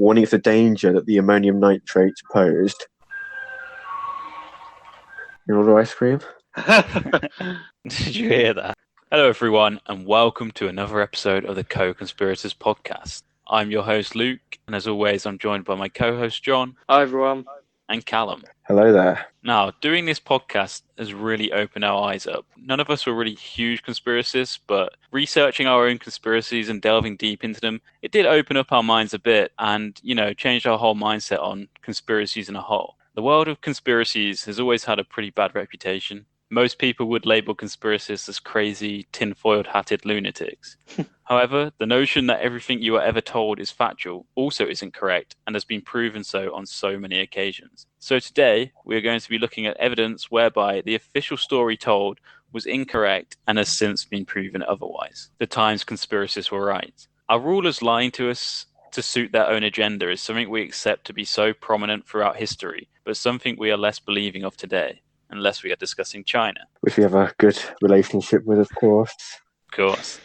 warning of the danger that the ammonium nitrate posed. You order ice cream? Did you hear that? Hello everyone, and welcome to another episode of the Co-Conspirators podcast. I'm your host Luke, and as always I'm joined by my co-host John. Hi everyone. And Calum. Hello there. Now, doing this podcast has really opened our eyes up. None of us were really huge conspiracists, but researching our own conspiracies and delving deep into them, it did open up our minds a bit and, changed our whole mindset on conspiracies in a whole. The world of conspiracies has always had a pretty bad reputation. Most people would label conspiracists as crazy, tin-foiled hatted lunatics. However, the notion that everything you are ever told is factual also isn't correct and has been proven so on so many occasions. So today, we are going to be looking at evidence whereby the official story told was incorrect and has since been proven otherwise. The times conspiracists were right. Our rulers lying to us to suit their own agenda is something we accept to be so prominent throughout history, but something we are less believing of today. Unless we are discussing China. Which we have a good relationship with, of course. Of course.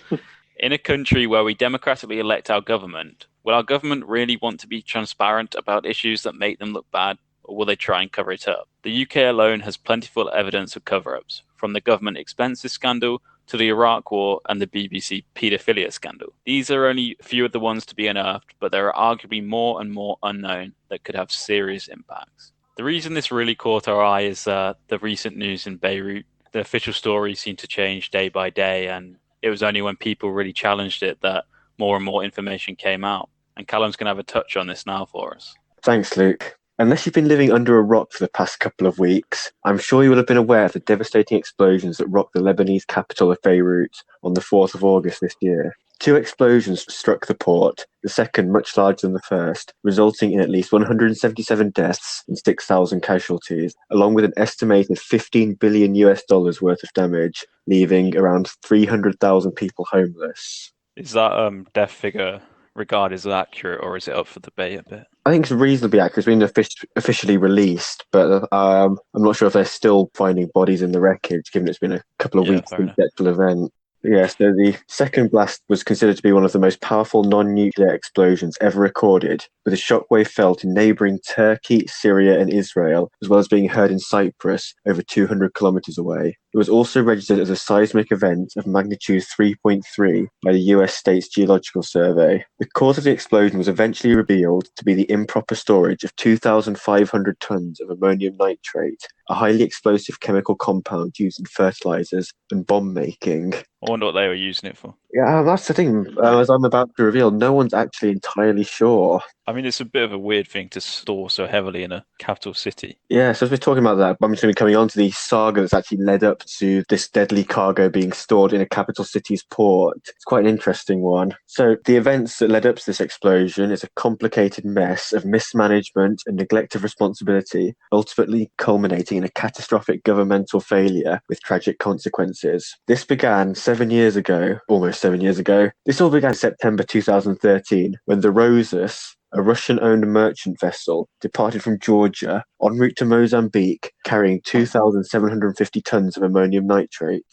In a country where we democratically elect our government, will our government really want to be transparent about issues that make them look bad, or will they try and cover it up? The UK alone has plentiful evidence of cover-ups, from the government expenses scandal to the Iraq War and the BBC paedophilia scandal. These are only a few of the ones to be unearthed, but there are arguably more and more unknown that could have serious impacts. The reason this really caught our eye is the recent news in Beirut. The official story seemed to change day by day, and it was only when people really challenged it that more and more information came out. And Calum's going to have a touch on this now for us. Thanks, Luke. Unless you've been living under a rock for the past couple of weeks, I'm sure you will have been aware of the devastating explosions that rocked the Lebanese capital of Beirut on the 4th of August this year. 2 explosions struck the port, the second much larger than the first, resulting in at least 177 deaths and 6,000 casualties, along with an estimated $15 billion worth of damage, leaving around 300,000 people homeless. Is that death figure regarded as accurate, or is it up for debate a bit? I think it's reasonably accurate. It's been officially released, but I'm not sure if they're still finding bodies in the wreckage, given it's been a couple of weeks since the actual event. Yes, so the second blast was considered to be one of the most powerful non-nuclear explosions ever recorded, with a shockwave felt in neighbouring Turkey, Syria and Israel, as well as being heard in Cyprus, over 200 kilometres away. It was also registered as a seismic event of magnitude 3.3 by the US States Geological Survey. The cause of the explosion was eventually revealed to be the improper storage of 2,500 tonnes of ammonium nitrate, a highly explosive chemical compound used in fertilisers and bomb making. I wonder what they were using it for. Yeah, that's the thing. As I'm about to reveal, no one's actually entirely sure. I mean, it's a bit of a weird thing to store so heavily in a capital city. Yeah, so as we're talking about that, I'm just going to be coming on to the saga that's actually led up to this deadly cargo being stored in a capital city's port. It's quite an interesting one. So the events that led up to this explosion is a complicated mess of mismanagement and neglect of responsibility, ultimately culminating in a catastrophic governmental failure with tragic consequences. This began almost 7 years ago. This all began in September 2013, when the Rosas, a Russian-owned merchant vessel, departed from Georgia en route to Mozambique, carrying 2,750 tons of ammonium nitrate.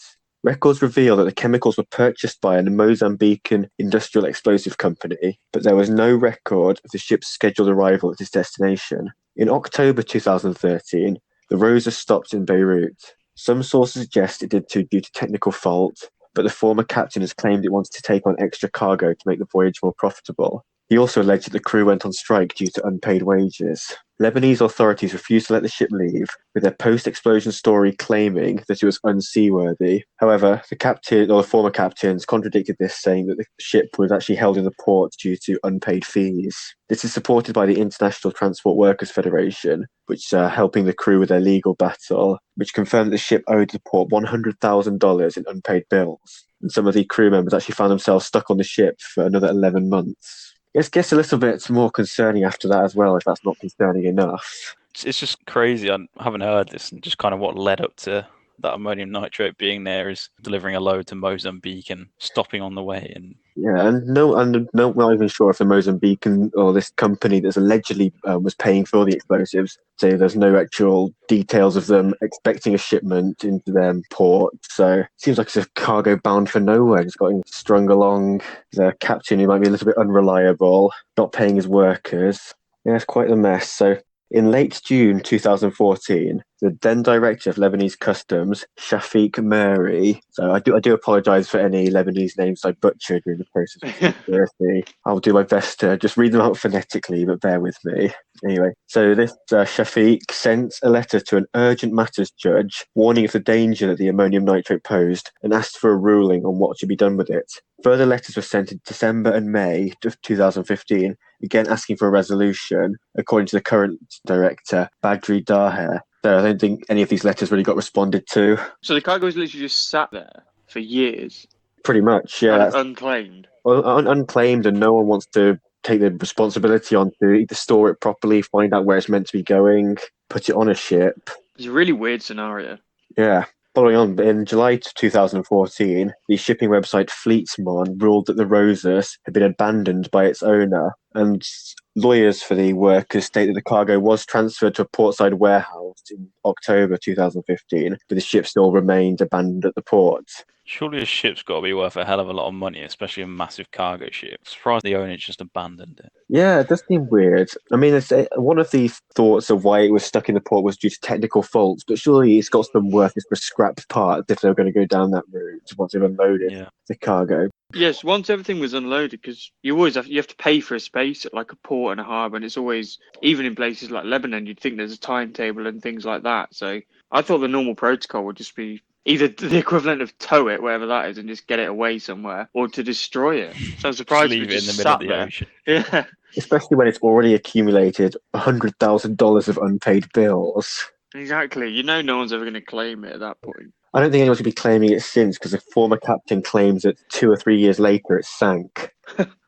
Records reveal that the chemicals were purchased by a Mozambican industrial explosive company, but there was no record of the ship's scheduled arrival at its destination. In October 2013, the Rosa stopped in Beirut. Some sources suggest it did so due to technical fault, but the former captain has claimed it wanted to take on extra cargo to make the voyage more profitable. He also alleged that the crew went on strike due to unpaid wages. Lebanese authorities refused to let the ship leave, with their post-explosion story claiming that it was unseaworthy. However, the former captains contradicted this, saying that the ship was actually held in the port due to unpaid fees. This is supported by the International Transport Workers Federation, which are helping the crew with their legal battle, which confirmed that the ship owed the port $100,000 in unpaid bills. And some of the crew members actually found themselves stuck on the ship for another 11 months. It gets a little bit more concerning after that as well, if that's not concerning enough. It's just crazy. I haven't heard this, and just kind of what led up to that ammonium nitrate being there is delivering a load to Mozambique and stopping on the way. And Yeah, and no, we're not even sure if the Mozambican or this company that's allegedly was paying for the explosives. So there's no actual details of them expecting a shipment into their port. So it seems like it's a cargo bound for nowhere, just getting strung along. The captain who might be a little bit unreliable, not paying his workers. Yeah, it's quite a mess. So in late June 2014, the then director of Lebanese Customs, Shafiq Meri, so I do apologise for any Lebanese names I butchered during the process of conspiracy. I'll do my best to just read them out phonetically, but bear with me. Anyway, so this Shafiq sent a letter to an urgent matters judge warning of the danger that the ammonium nitrate posed and asked for a ruling on what should be done with it. Further letters were sent in December and May of 2015, again asking for a resolution, according to the current director, Badri Daher. So I don't think any of these letters really got responded to. So the cargo was literally just sat there for years. Pretty much, yeah. Unclaimed. Unclaimed, and no one wants to take the responsibility on to either store it properly, find out where it's meant to be going, put it on a ship. It's a really weird scenario. Yeah. Following on, in July 2014, the shipping website Fleetsmon ruled that the Rosas had been abandoned by its owner, and lawyers for the workers state that the cargo was transferred to a portside warehouse in October 2015, but the ship still remained abandoned at the port. Surely a ship's got to be worth a hell of a lot of money, especially a massive cargo ship. Surprised the owner just abandoned it. Yeah, it does seem weird. I mean, one of the thoughts of why it was stuck in the port was due to technical faults, but surely it's got some worth for scrap parts if they're going to go down that route once they've unloaded the cargo. Yes, once everything was unloaded, because you have to pay for a space at like a port and a harbour, and it's always, even in places like Lebanon, you'd think there's a timetable and things like that. So I thought the normal protocol would just be either the equivalent of tow it, whatever that is, and just get it away somewhere, or to destroy it. So I'm surprised leave we it in just the middle of sat the there. ocean. Yeah. Especially when it's already accumulated $100,000 of unpaid bills. Exactly. No one's ever going to claim it at that point. I don't think anyone's going to be claiming it since, because a former captain claims that 2 or 3 years later it sank.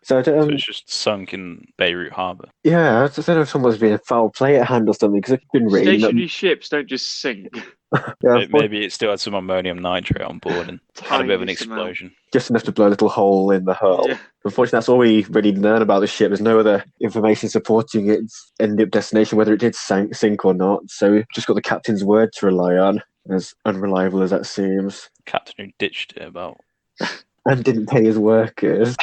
So So it's just sunk in Beirut harbour. Yeah, I don't know if someone's been a foul play at hand or something, because it's been raining. Stationary ships don't just sink. Yeah, Maybe it still had some ammonium nitrate on board and had a bit of an explosion. Just enough to blow a little hole in the hull. Yeah. Unfortunately, that's all we really learn about the ship. There's no other information supporting its end-up destination, whether it did sink or not. So we've just got the captain's word to rely on, as unreliable as that seems. Captain who ditched it about. And didn't pay his workers.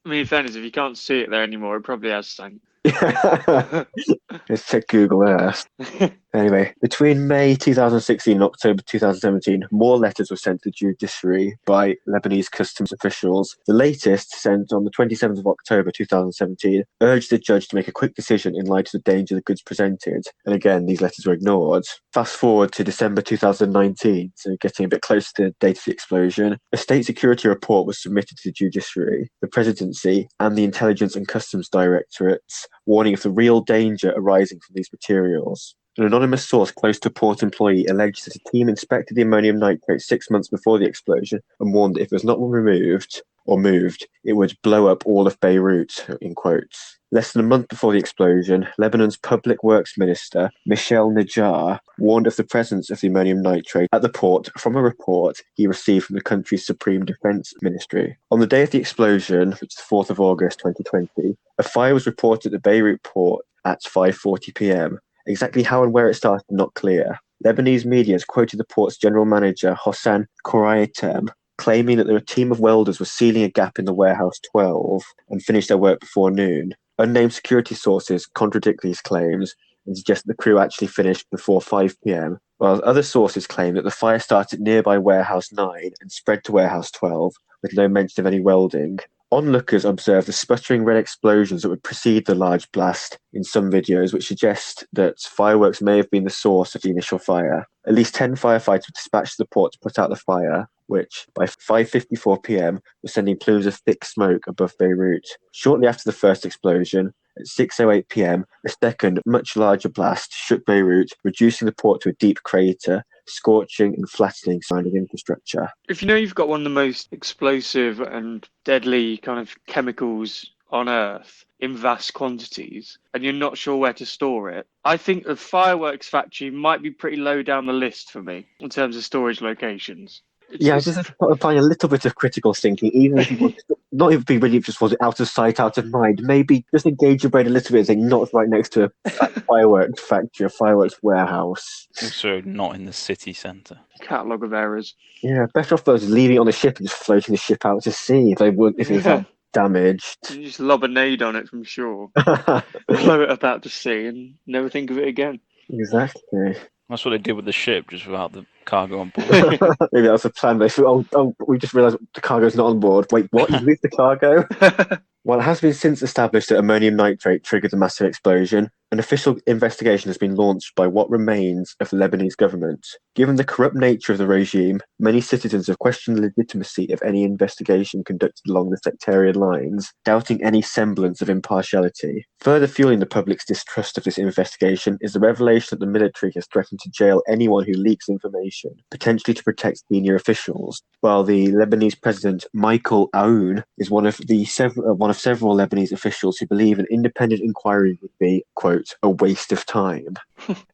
I mean, in fairness, if you can't see it there anymore, it probably has sank. Let's check Google Earth. Anyway, between May 2016 and October 2017, more letters were sent to the judiciary by Lebanese customs officials. The latest, sent on the 27th of October 2017, urged the judge to make a quick decision in light of the danger the goods presented. And again, these letters were ignored. Fast forward to December 2019, so getting a bit closer to the date of the explosion, a state security report was submitted to the judiciary, the presidency, and the intelligence and customs directorates, warning of the real danger arising from these materials. An anonymous source close to a port employee alleged that a team inspected the ammonium nitrate 6 months before the explosion and warned that if it was not removed or moved, it would blow up all of Beirut, in quotes. Less than a month before the explosion, Lebanon's Public Works Minister, Michel Najjar, warned of the presence of the ammonium nitrate at the port from a report he received from the country's Supreme Defense Ministry. On the day of the explosion, which is the 4th of August 2020, a fire was reported at the Beirut port at 5:40 p.m. Exactly how and where it started, not clear. Lebanese media has quoted the port's general manager, Hossan Kouraitem, claiming that a team of welders was sealing a gap in the warehouse 12 and finished their work before noon. Unnamed security sources contradict these claims and suggest that the crew actually finished before 5 p.m, while other sources claim that the fire started nearby warehouse 9 and spread to warehouse 12, with no mention of any welding. Onlookers observed the sputtering red explosions that would precede the large blast in some videos, which suggest that fireworks may have been the source of the initial fire. At least 10 firefighters were dispatched to the port to put out the fire, which, by 5:54 p.m, was sending plumes of thick smoke above Beirut. Shortly after the first explosion, at 6:08 p.m, a second, much larger blast shook Beirut, reducing the port to a deep crater, scorching and flattening surrounding infrastructure. If you know you've got one of the most explosive and deadly kind of chemicals on Earth in vast quantities, and you're not sure where to store it, I think the fireworks factory might be pretty low down the list for me in terms of storage locations. Yeah, I just applying a little bit of critical thinking, even if you want to, not even be really just was it out of sight, out of mind. Maybe just engage your brain a little bit and think not right next to a fireworks factory, a fireworks warehouse. Also, not in the city centre. Catalogue of errors. Yeah, better off those leaving it on the ship and just floating the ship out to sea if they would if it was that damaged. You just lob a nade on it from shore, blow it up out to sea, and never think of it again. Exactly. That's what they did with the ship, just without the cargo on board. Maybe that was the plan. They thought, we just realised the cargo's not on board. Wait, what? You moved the cargo? While it has been since established that ammonium nitrate triggered the massive explosion, an official investigation has been launched by what remains of the Lebanese government. Given the corrupt nature of the regime, many citizens have questioned the legitimacy of any investigation conducted along the sectarian lines, doubting any semblance of impartiality. Further fueling the public's distrust of this investigation is the revelation that the military has threatened to jail anyone who leaks information, potentially to protect senior officials, while the Lebanese president, Michael Aoun, is one of several Lebanese officials who believe an independent inquiry would be, quote, a waste of time.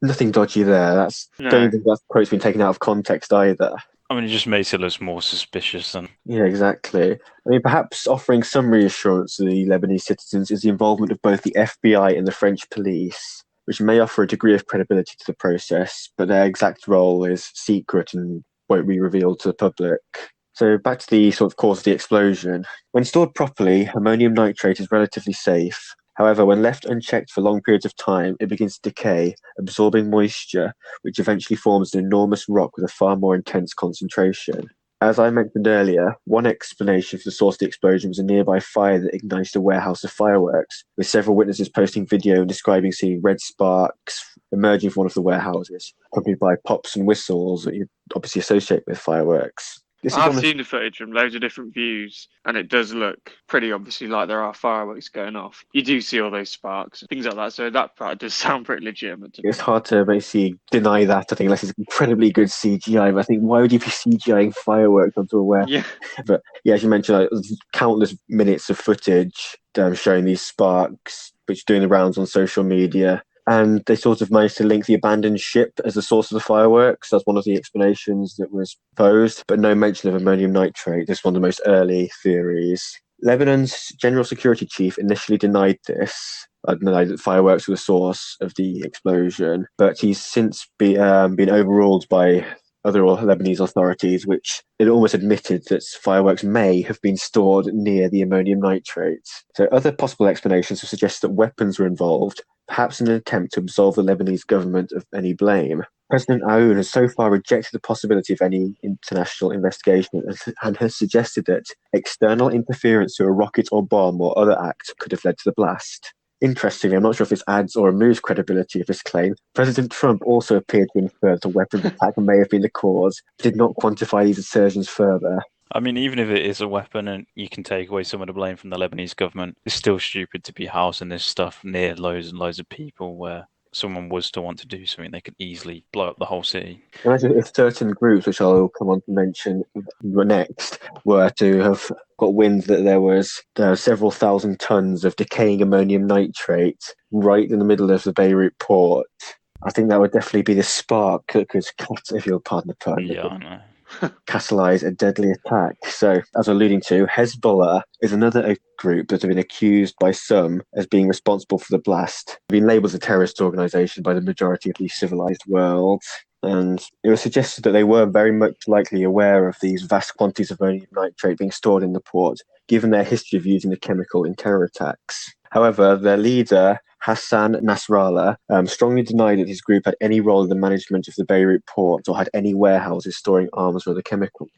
Nothing dodgy there. Don't think that quote's been taken out of context either. I mean, it just makes it look more suspicious than... Yeah, exactly. I mean, perhaps offering some reassurance to the Lebanese citizens is the involvement of both the FBI and the French police, which may offer a degree of credibility to the process, but their exact role is secret and won't be revealed to the public. So back to the sort of cause of the explosion. When stored properly, ammonium nitrate is relatively safe. However, when left unchecked for long periods of time, it begins to decay, absorbing moisture, which eventually forms an enormous rock with a far more intense concentration. As I mentioned earlier, one explanation for the source of the explosion was a nearby fire that ignited a warehouse of fireworks, with several witnesses posting video and describing seeing red sparks emerging from one of the warehouses, accompanied by pops and whistles that you obviously associate with fireworks. I've seen the footage from loads of different views, and it does look pretty obviously like there are fireworks going off. You do see all those sparks, things like that, so that part does sound pretty legitimate to me. It's hard to basically deny that, I think, unless it's incredibly good CGI. But I think, why would you be CGIing fireworks onto a warehouse? Yeah. But yeah, as you mentioned, countless minutes of footage showing these sparks, which are doing the rounds on social media. And they sort of managed to link the abandoned ship as the source of the fireworks. That's one of the explanations that was posed, but no mention of ammonium nitrate. This is one of the most early theories. Lebanon's general security chief initially denied this, denied that fireworks were the source of the explosion, but he's since been overruled by other Lebanese authorities, which it almost admitted that fireworks may have been stored near the ammonium nitrate. So other possible explanations have suggested that weapons were involved, perhaps in an attempt to absolve the Lebanese government of any blame. President Aoun has so far rejected the possibility of any international investigation and has suggested that external interference through a rocket or bomb or other act could have led to the blast. Interestingly, I'm not sure if this adds or removes credibility of this claim. President Trump also appeared to infer that a weapons attack may have been the cause, but did not quantify these assertions further. I mean, even if it is a weapon and you can take away some of the blame from the Lebanese government, it's still stupid to be housing this stuff near loads and loads of people where someone was to want to do something, they could easily blow up the whole city. Imagine if certain groups, which I'll come on to mention next, were to have got wind that there was several thousand tons of decaying ammonium nitrate right in the middle of the Beirut port. I think that would definitely be the spark that could, if you'll pardon the pun, Yeah, I know. catalyse a deadly attack. So, as alluding to, Hezbollah is another group that have been accused by some as being responsible for the blast, being labelled as a terrorist organisation by the majority of the civilised world. And it was suggested that they were very much likely aware of these vast quantities of ammonium nitrate being stored in the port, given their history of using the chemical in terror attacks. However, their leader, Hassan Nasrallah, strongly denied that his group had any role in the management of the Beirut port or had any warehouses storing arms or other chemicals.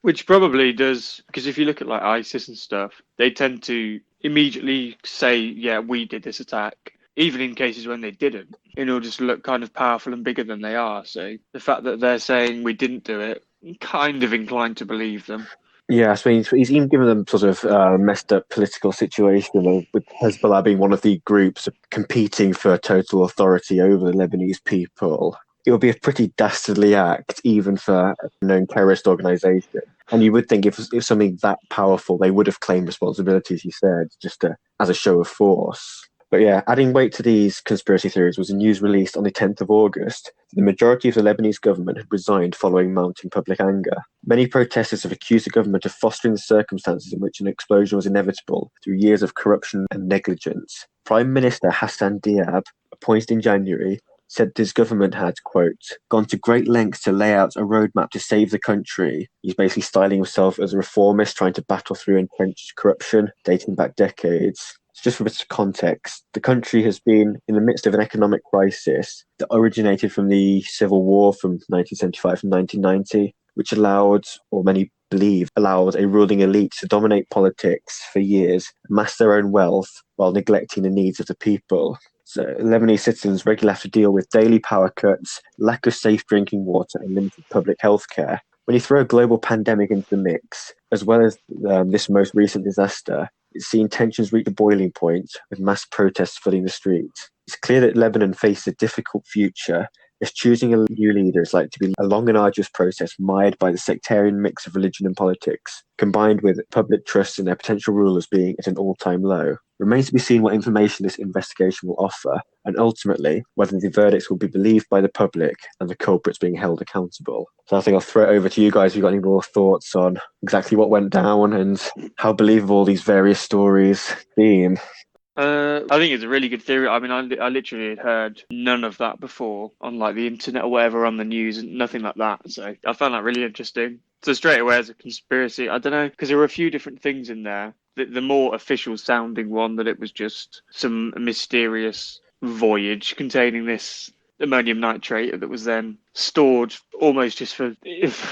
Which probably does, because if you look at like ISIS and stuff, they tend to immediately say, yeah, we did this attack, even in cases when they didn't, in order to look kind of powerful and bigger than they are. So the fact that they're saying we didn't do it, I'm kind of inclined to believe them. Yeah, so he's even given them sort of messed up political situation with Hezbollah being one of the groups competing for total authority over the Lebanese people. It would be a pretty dastardly act, even for a known terrorist organisation. And you would think if something that powerful, they would have claimed responsibility, as you said, just as a show of force. But yeah, adding weight to these conspiracy theories was a news released on the 10th of August. The majority of the Lebanese government had resigned following mounting public anger. Many protesters have accused the government of fostering the circumstances in which an explosion was inevitable through years of corruption and negligence. Prime Minister Hassan Diab, appointed in January, said his government had, quote, gone to great lengths to lay out a roadmap to save the country. He's basically styling himself as a reformist trying to battle through entrenched corruption dating back decades. Just for a bit of context, the country has been in the midst of an economic crisis that originated from the civil war from 1975 and 1990, which allowed, or many believe, allowed a ruling elite to dominate politics for years, amass their own wealth while neglecting the needs of the people. So Lebanese citizens regularly have to deal with daily power cuts, lack of safe drinking water, and limited public health care. When you throw a global pandemic into the mix, as well as this most recent disaster, it's seen tensions reach a boiling point, with mass protests flooding the streets. It's clear that Lebanon faces a difficult future, as choosing a new leader is likely to be a long and arduous process mired by the sectarian mix of religion and politics, combined with public trust in their potential rulers being at an all-time low. Remains to be seen what information this investigation will offer, and ultimately whether the verdicts will be believed by the public and the culprits being held accountable. So I think I'll throw it over to you guys if you've got any more thoughts on exactly what went down and how believable these various stories seem. I think it's a really good theory. I mean, I literally had heard none of that before on like the internet or whatever, on the news, and nothing like that. So I found that really interesting. So straight away as a conspiracy, I don't know, because there were a few different things in there. The more official sounding one, that it was just some mysterious voyage containing this ammonium nitrate that was then stored almost just for,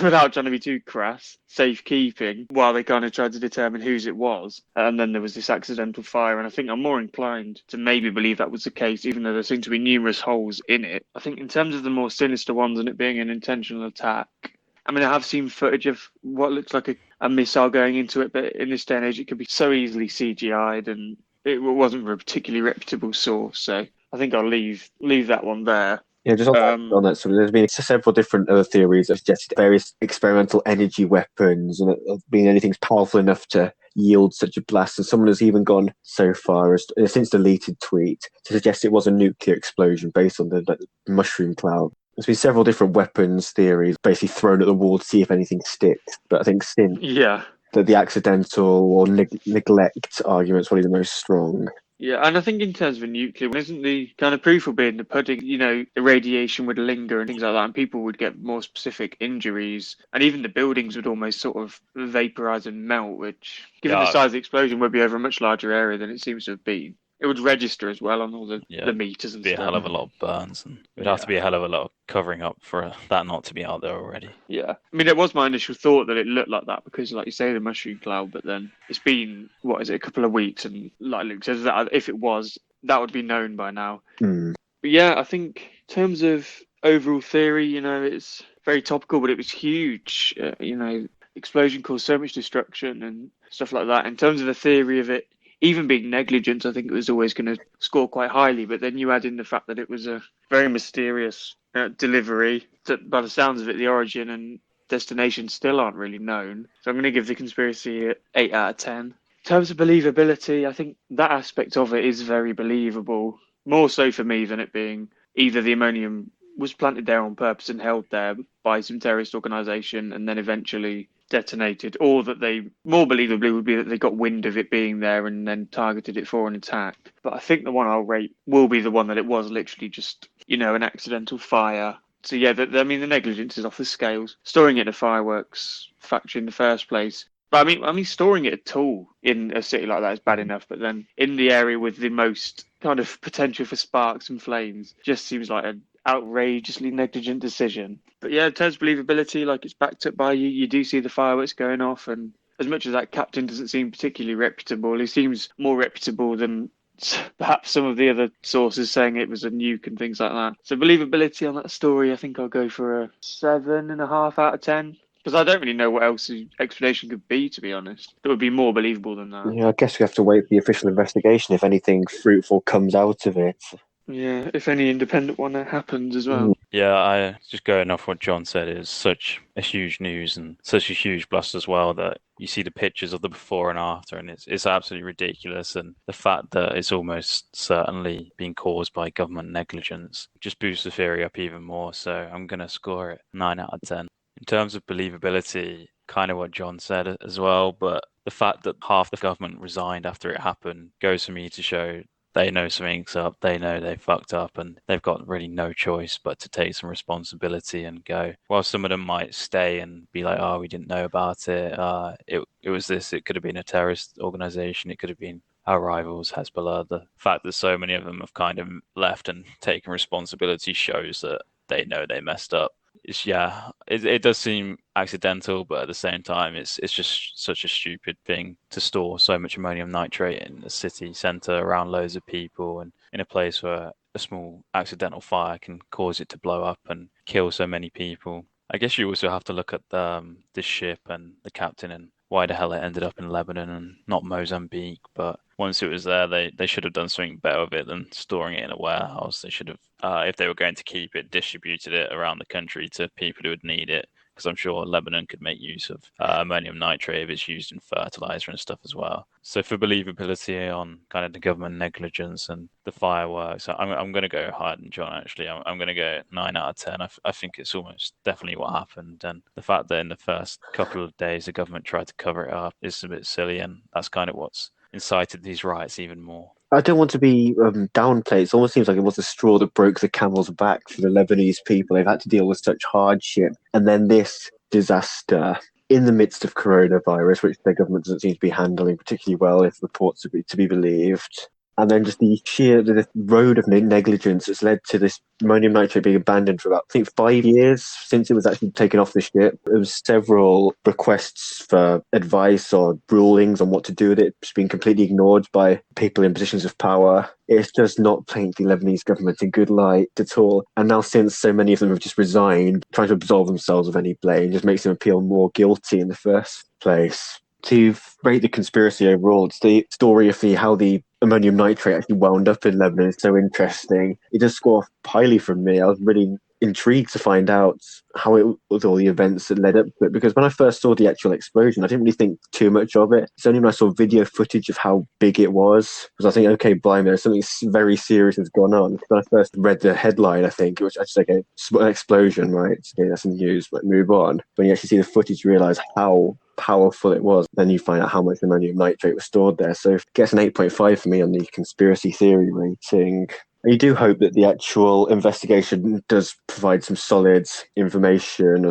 without trying to be too crass, safekeeping, while they kind of tried to determine whose it was. And then there was this accidental fire, and I think I'm more inclined to maybe believe that was the case, even though there seem to be numerous holes in it. I think in terms of the more sinister ones and it being an intentional attack, I mean, I have seen footage of what looks like a missile going into it, but in this day and age, it could be so easily CGI'd, and it wasn't from a particularly reputable source. So I think I'll leave that one there. Yeah, just on that, so there's been several different other theories that suggest various experimental energy weapons and being anything powerful enough to yield such a blast. And someone has even gone so far as, in a since deleted tweet, to suggest it was a nuclear explosion based on the mushroom cloud. There's been several different weapons theories basically thrown at the wall to see if anything sticks. But I think since that the accidental or neglect argument is probably the most strong. Yeah, and I think in terms of a nuclear one, isn't the kind of proof will be in the pudding, the radiation would linger and things like that, and people would get more specific injuries, and even the buildings would almost sort of vaporize and melt, which, given the size of the explosion, would be over a much larger area than it seems to have been. It would register as well on all the meters and stuff. It'd be a hell of a lot of burns, and it'd have to be a hell of a lot of covering up for that not to be out there already. Yeah. I mean, it was my initial thought that it looked like that because, like you say, the mushroom cloud, but then it's been, a couple of weeks, and like Luke says, that if it was, that would be known by now. Mm. But yeah, I think in terms of overall theory, it's very topical, but it was huge. Explosion caused so much destruction and stuff like that. In terms of the theory of it, even being negligent, I think it was always going to score quite highly. But then you add in the fact that it was a very mysterious delivery. That, by the sounds of it, the origin and destination still aren't really known. So I'm going to give the conspiracy an 8 out of 10. In terms of believability, I think that aspect of it is very believable. More so for me than it being either the ammonium was planted there on purpose and held there by some terrorist organisation and then eventually detonated, or that they, more believably, would be that they got wind of it being there and then targeted it for an attack. But I think the one I'll rate will be the one that it was literally just, an accidental fire. So yeah, the negligence is off the scales. Storing it in a fireworks factory in the first place. But I mean, storing it at all in a city like that is bad enough. But then in the area with the most kind of potential for sparks and flames, just seems like an outrageously negligent decision. But yeah, in terms of believability, like, it's backed up by you do see the fireworks going off, and as much as that captain doesn't seem particularly reputable, he seems more reputable than perhaps some of the other sources saying it was a nuke and things like that. So believability on that story, I think I'll go for a 7.5 out of 10. Because I don't really know what else the explanation could be, to be honest. That would be more believable than that. Yeah, I guess we have to wait for the official investigation if anything fruitful comes out of it. Yeah, if any independent one happens as well. Yeah, I just going off what John said, is such a huge news and such a huge blast as well that you see the pictures of the before and after, and it's absolutely ridiculous. And the fact that it's almost certainly being caused by government negligence just boosts the theory up even more. So I'm going to score it 9 out of 10. In terms of believability, kind of what John said as well, but the fact that half the government resigned after it happened goes for me to show they know something's up, they know they fucked up, and they've got really no choice but to take some responsibility and go. While some of them might stay and be like, "Oh, we didn't know about it. It was this. It could have been a terrorist organization. It could have been our rivals, Hezbollah." The fact that so many of them have kind of left and taken responsibility shows that they know they messed up. It does seem accidental, but at the same time, it's just such a stupid thing to store so much ammonium nitrate in a city centre around loads of people and in a place where a small accidental fire can cause it to blow up and kill so many people. I guess you also have to look at this ship and the captain and why the hell it ended up in Lebanon and not Mozambique. But once it was there, they should have done something better with it than storing it in a warehouse. They should have, if they were going to keep it, distributed it around the country to people who would need it. Because I'm sure Lebanon could make use of ammonium nitrate if it's used in fertilizer and stuff as well. So for believability on kind of the government negligence and the fireworks, I'm going to go higher than John, actually. I'm going to go 9 out of 10. I think it's almost definitely what happened. And the fact that in the first couple of days the government tried to cover it up is a bit silly. And that's kind of what's incited these riots even more. I don't want to be downplayed. It almost seems like it was the straw that broke the camel's back for the Lebanese people. They've had to deal with such hardship. And then this disaster in the midst of coronavirus, which their government doesn't seem to be handling particularly well, if reports are to be believed. And then just the road of negligence that's led to this ammonium nitrate being abandoned for about, I think, 5 years since it was actually taken off the ship. There was several requests for advice or rulings on what to do with it. It's been completely ignored by people in positions of power. It's just not paint the Lebanese government in good light at all. And now, since so many of them have just resigned, trying to absolve themselves of any blame just makes them appear more guilty in the first place. To rate the conspiracy overall, it's the story of how the ammonium nitrate actually wound up in Lebanon is so interesting. It does score highly from me. I was really intrigued to find out how it was, all the events that led up to it, because when I first saw the actual explosion, I didn't really think too much of it. It's only when I saw video footage of how big it was I think, okay, blimey, there's something very serious has gone on. When I first read the headline, I think it was just like an explosion, right? Okay, that's in the news, but move on. When you actually see the footage, you realise how powerful it was. Then you find out how much ammonium nitrate was stored there. So it gets an 8.5 for me on the conspiracy theory rating. You do hope that the actual investigation does provide some solid information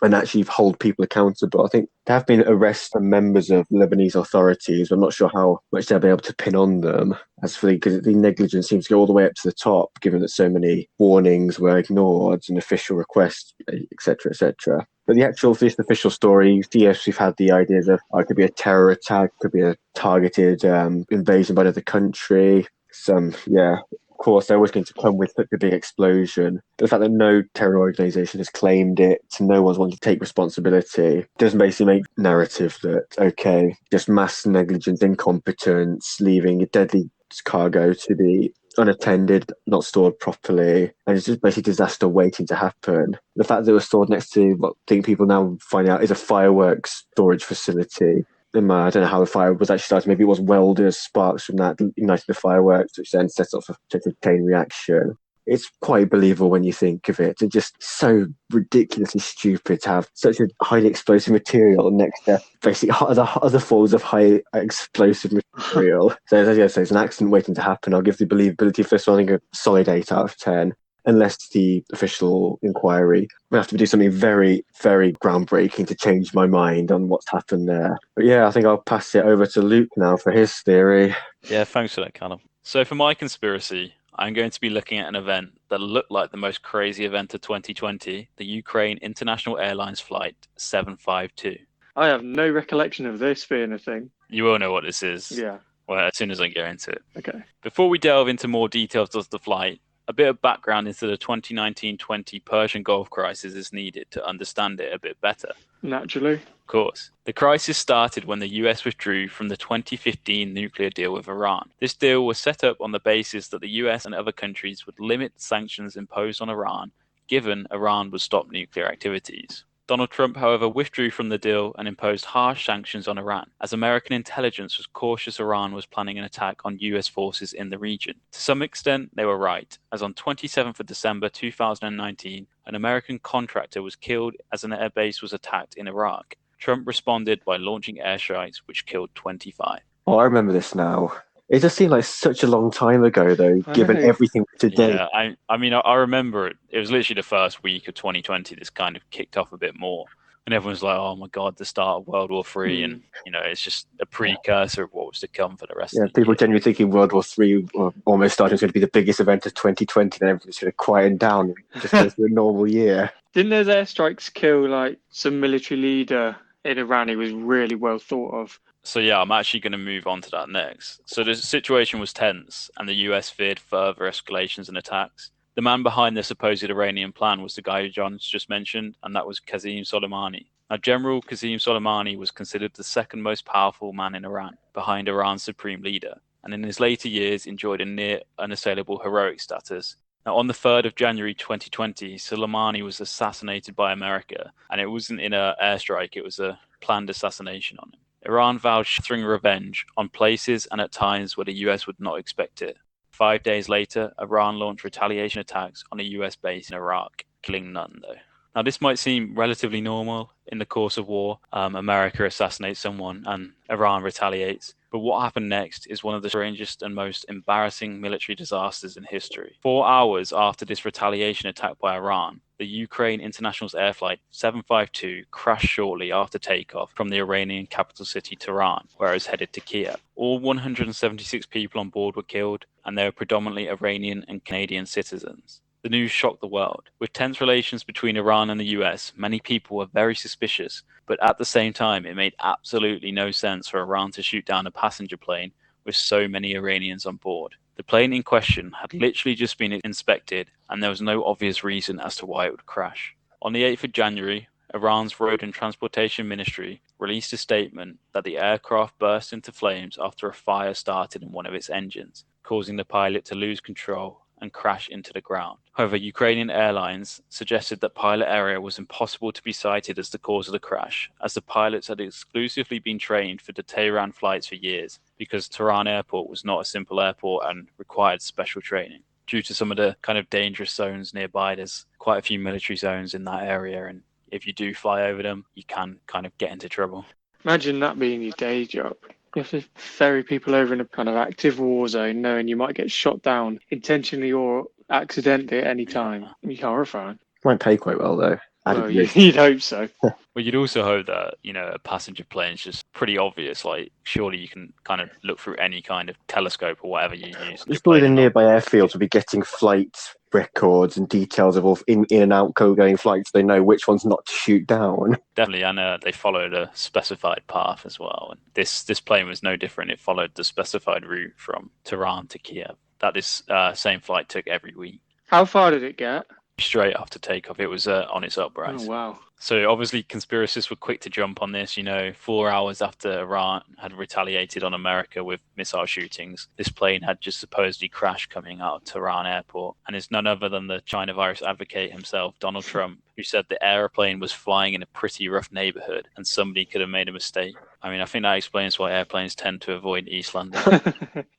and actually hold people accountable. I think there have been arrests of members of Lebanese authorities, but I'm not sure how much they'll be able to pin on them. Because the negligence seems to go all the way up to the top, given that so many warnings were ignored and official requests, etc., etc. But this official story, yes, we've had the ideas of it could be a terror attack, could be a targeted invasion by another country. Of course, they're always going to come with such a big explosion. The fact that no terror organization has claimed it, no one's wanted to take responsibility, does basically make narrative that, okay, just mass negligence, incompetence, leaving a deadly cargo to be unattended, not stored properly, and it's just basically disaster waiting to happen. The fact that it was stored next to what I think people now find out is a fireworks storage facility. I don't know how the fire was actually started. Maybe it was welders, sparks from that ignited the fireworks, which then sets off a chain reaction. It's quite believable when you think of it. It's just so ridiculously stupid to have such a highly explosive material next to basically other forms of high explosive material. So as I say, it's an accident waiting to happen. I'll give the believability for this one, I think, a solid 8 out of 10. Unless the official inquiry, we have to do something very, very groundbreaking to change my mind on what's happened there. But yeah, I think I'll pass it over to Luke now for his theory. Yeah, thanks for that, Calum. So for my conspiracy, I'm going to be looking at an event that looked like the most crazy event of 2020, the Ukraine International Airlines Flight 752. I have no recollection of this being a thing. You all know what this is. Yeah. Well, as soon as I go into it. Okay. Before we delve into more details of the flight, a bit of background into the 2019-20 Persian Gulf crisis is needed to understand it a bit better. Naturally. Of course. The crisis started when the US withdrew from the 2015 nuclear deal with Iran. This deal was set up on the basis that the US and other countries would limit sanctions imposed on Iran, given Iran would stop nuclear activities. Donald Trump, however, withdrew from the deal and imposed harsh sanctions on Iran, as American intelligence was cautious Iran was planning an attack on US forces in the region. To some extent, they were right, as on 27th of December 2019, an American contractor was killed as an airbase was attacked in Iraq. Trump responded by launching airstrikes, which killed 25. Oh, I remember this now. It just seemed like such a long time ago, though, given everything today. Yeah, I mean, I remember it. It was literally the first week of 2020 this kind of kicked off a bit more. And everyone's like, oh my God, the start of World War III. And, it's just a precursor of what was to come for the rest of the people year. genuinely thinking World War III almost starting was going to be the biggest event of 2020, and everything's going to quieten down and just go through a normal year. Didn't those airstrikes kill, like, some military leader in Iran who was really well thought of? So yeah, I'm actually going to move on to that next. So the situation was tense, and the US feared further escalations and attacks. The man behind the supposed Iranian plan was the guy who John's just mentioned, and that was Qasem Soleimani. Now, General Qasem Soleimani was considered the second most powerful man in Iran, behind Iran's supreme leader, and in his later years enjoyed a near unassailable heroic status. Now, on the 3rd of January 2020, Soleimani was assassinated by America, and it wasn't in an airstrike, it was a planned assassination on him. Iran vowed shattering revenge on places and at times where the US would not expect it. 5 days later, Iran launched retaliation attacks on a US base in Iraq, killing none though. Now, this might seem relatively normal in the course of war. America assassinates someone and Iran retaliates. But what happened next is one of the strangest and most embarrassing military disasters in history. 4 hours after this retaliation attack by Iran, the Ukraine International's Air Flight 752 crashed shortly after takeoff from the Iranian capital city Tehran, where it was headed to Kiev. All 176 people on board were killed, and they were predominantly Iranian and Canadian citizens. The news shocked the world. With tense relations between Iran and the US, many people were very suspicious, but at the same time, it made absolutely no sense for Iran to shoot down a passenger plane with so many Iranians on board. The plane in question had literally just been inspected, and there was no obvious reason as to why it would crash. On the 8th of January, Iran's Road and Transportation Ministry released a statement that the aircraft burst into flames after a fire started in one of its engines, causing the pilot to lose control and crash into the ground. However, Ukrainian Airlines suggested that pilot error was impossible to be cited as the cause of the crash, as the pilots had exclusively been trained for the Tehran flights for years, because Tehran Airport was not a simple airport and required special training. Due to some of the kind of dangerous zones nearby, there's quite a few military zones in that area, and if you do fly over them, you can kind of get into trouble. Imagine that being your day job. You have to ferry people over in a kind of active war zone, knowing you might get shot down intentionally or accidentally at any time. It'd be horrifying. Might pay quite well, though. Well, you'd hope so. Well, you'd also hope that, a passenger plane is just pretty obvious. Like, surely you can kind of look through any kind of telescope or whatever you use. Just probably the nearby airfields will be getting flight records and details of all in and out going flights. They know which ones not to shoot down. Definitely, and they followed a specified path as well. And this plane was no different. It followed the specified route from Tehran to Kiev that this same flight took every week. How far did it get? Straight after takeoff, it was on its uprise. Oh, wow. So obviously conspiracists were quick to jump on this, 4 hours after Iran had retaliated on America with missile shootings. This plane had just supposedly crashed coming out of Tehran airport, and it's none other than the China virus advocate himself, Donald Trump, who said the airplane was flying in a pretty rough neighborhood and somebody could have made a mistake. I mean, I think that explains why airplanes tend to avoid East London.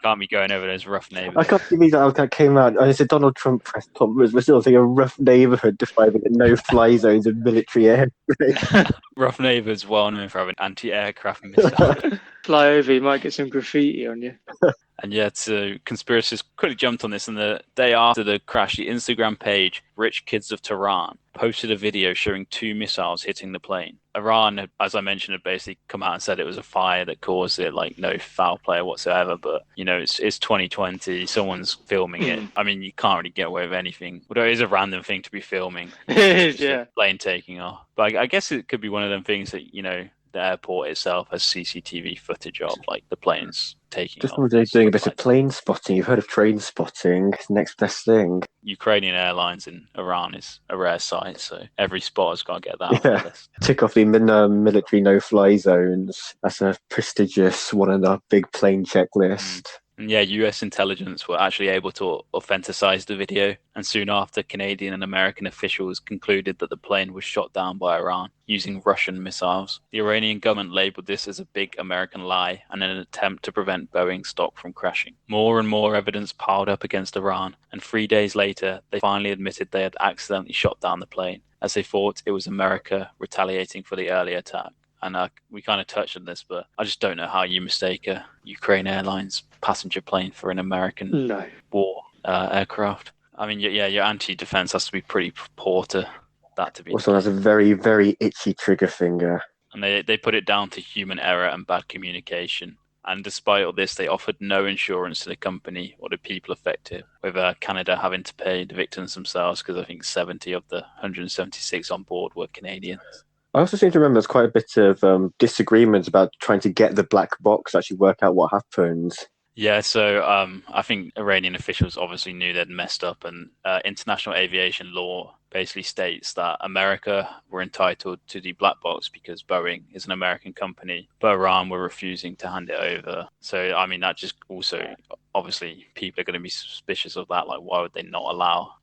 Can't be going over those rough neighborhoods. I can't believe that came out. I said Donald Trump press conference was still saying a rough neighborhood describing the no-fly zones of military airplanes. Rough neighborhoods well known for having anti-aircraft missiles. Fly over, you might get some graffiti on you. And yet, conspiracists quickly jumped on this, and the day after the crash, the Instagram page Rich Kids of Tehran posted a video showing 2 missiles hitting the plane. Iran, as I mentioned, had basically come out and said it was a fire that caused it, like no foul play whatsoever. But, it's 2020, someone's filming it. I mean, you can't really get away with anything. Although it is a random thing to be filming. It is, yeah. Plane taking off. But I guess it could be one of them things that, the airport itself has CCTV footage of like the planes taking Just off. wanted doing a bit of plane spotting. You've heard of train spotting. It's the next best thing. Ukrainian Airlines in Iran is a rare sight, so every spotter's got to get that off their list. Tick off the military no-fly zones. That's a prestigious one on the big plane checklist. And yeah, US intelligence were actually able to authenticize the video, and soon after, Canadian and American officials concluded that the plane was shot down by Iran using Russian missiles. The Iranian government labeled this as a big American lie and an attempt to prevent Boeing stock from crashing. More and more evidence piled up against Iran, and 3 days later, they finally admitted they had accidentally shot down the plane, as they thought it was America retaliating for the early attack. And we kind of touched on this, but I just don't know how you mistake a Ukraine Airlines passenger plane for an American war aircraft. I mean, yeah, your anti-defense has to be pretty poor to that to be. Also has a very, very itchy trigger finger. And they put it down to human error and bad communication. And despite all this, they offered no insurance to the company or the people affected, with Canada having to pay the victims themselves because I think 70 of the 176 on board were Canadians. I also seem to remember there's quite a bit of disagreements about trying to get the black box to actually work out what happened. Yeah, so I think Iranian officials obviously knew they'd messed up, and international aviation law basically states that America were entitled to the black box because Boeing is an American company, but Iran were refusing to hand it over. So, I mean, that just also, obviously, people are going to be suspicious of that. Like, why would they not allow,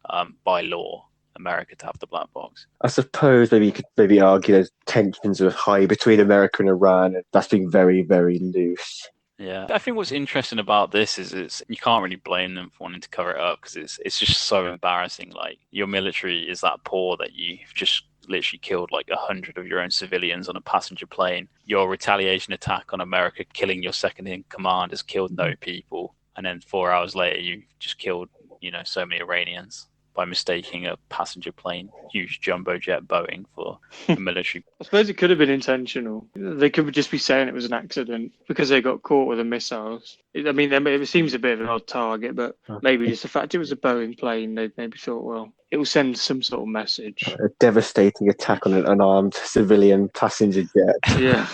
by law, America to have the black box? I suppose maybe you could argue there's tensions are high between America and Iran, and that's being very, very loose. Yeah, I think what's interesting about this is you can't really blame them for wanting to cover it up because it's just so embarrassing. Like, your military is that poor that you've just literally killed like 100 of your own civilians on a passenger plane. Your retaliation attack on America, killing your second in command, has killed no people, and then 4 hours later you just killed so many Iranians by mistaking a passenger plane, huge jumbo jet Boeing, for a military. I suppose it could have been intentional. They could just be saying it was an accident because they got caught with the missiles. It seems a bit of an odd target, but maybe just the fact it was a Boeing plane, they maybe thought, well, it will send some sort of message. A devastating attack on an unarmed civilian passenger jet. Yeah.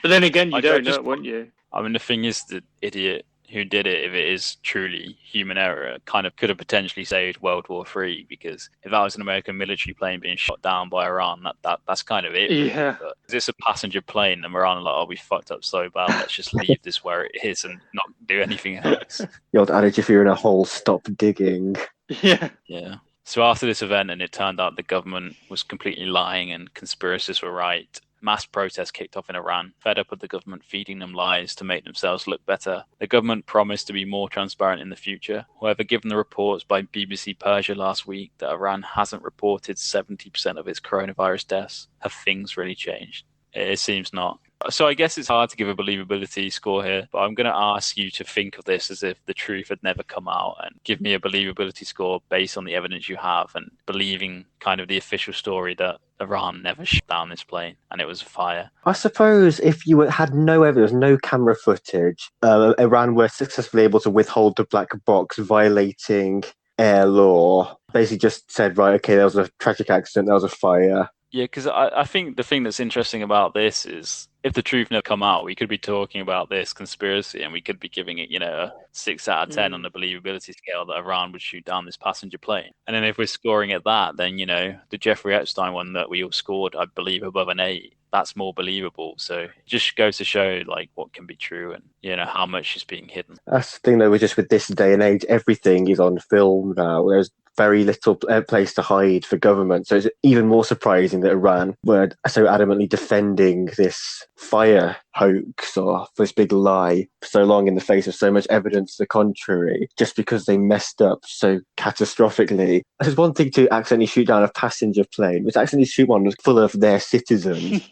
But then again, you don't know, won't you? I mean, the thing is, the idiot who did it, if it is truly human error, kind of could have potentially saved World War III, because if that was an American military plane being shot down by Iran, that's kind of it. Yeah. But is this a passenger plane and Iran are like, oh, we fucked up so bad, let's just leave this where it is and not do anything else? The old adage, if you're in a hole, stop digging. Yeah. Yeah. So after this event, and it turned out the government was completely lying and conspiracists were right, mass protests kicked off in Iran, fed up with the government feeding them lies to make themselves look better. The government promised to be more transparent in the future. However, given the reports by BBC Persia last week that Iran hasn't reported 70% of its coronavirus deaths, have things really changed? It seems not. So I guess it's hard to give a believability score here, but I'm going to ask you to think of this as if the truth had never come out and give me a believability score based on the evidence you have and believing kind of the official story that Iran never shut down this plane and it was a fire. I suppose if you had no evidence, no camera footage, Iran were successfully able to withhold the black box, violating air law. Basically just said, right, okay, there was a tragic accident, there was a fire. Yeah, because I think the thing that's interesting about this is if the truth never come out, we could be talking about this conspiracy and we could be giving it, a 6 out of 10 on the believability scale that Iran would shoot down this passenger plane. And then if we're scoring at that, then, the Jeffrey Epstein one that we all scored, I believe, above an 8, that's more believable. So it just goes to show, like, what can be true and, how much is being hidden. That's the thing, though, just with this day and age, everything is on film now. There's very little place to hide for government. So it's even more surprising that Iran were so adamantly defending this fire hoax or this big lie for so long in the face of so much evidence to the contrary, just because they messed up so catastrophically. It's one thing to accidentally shoot down a passenger plane, but to accidentally shoot one full of their citizens.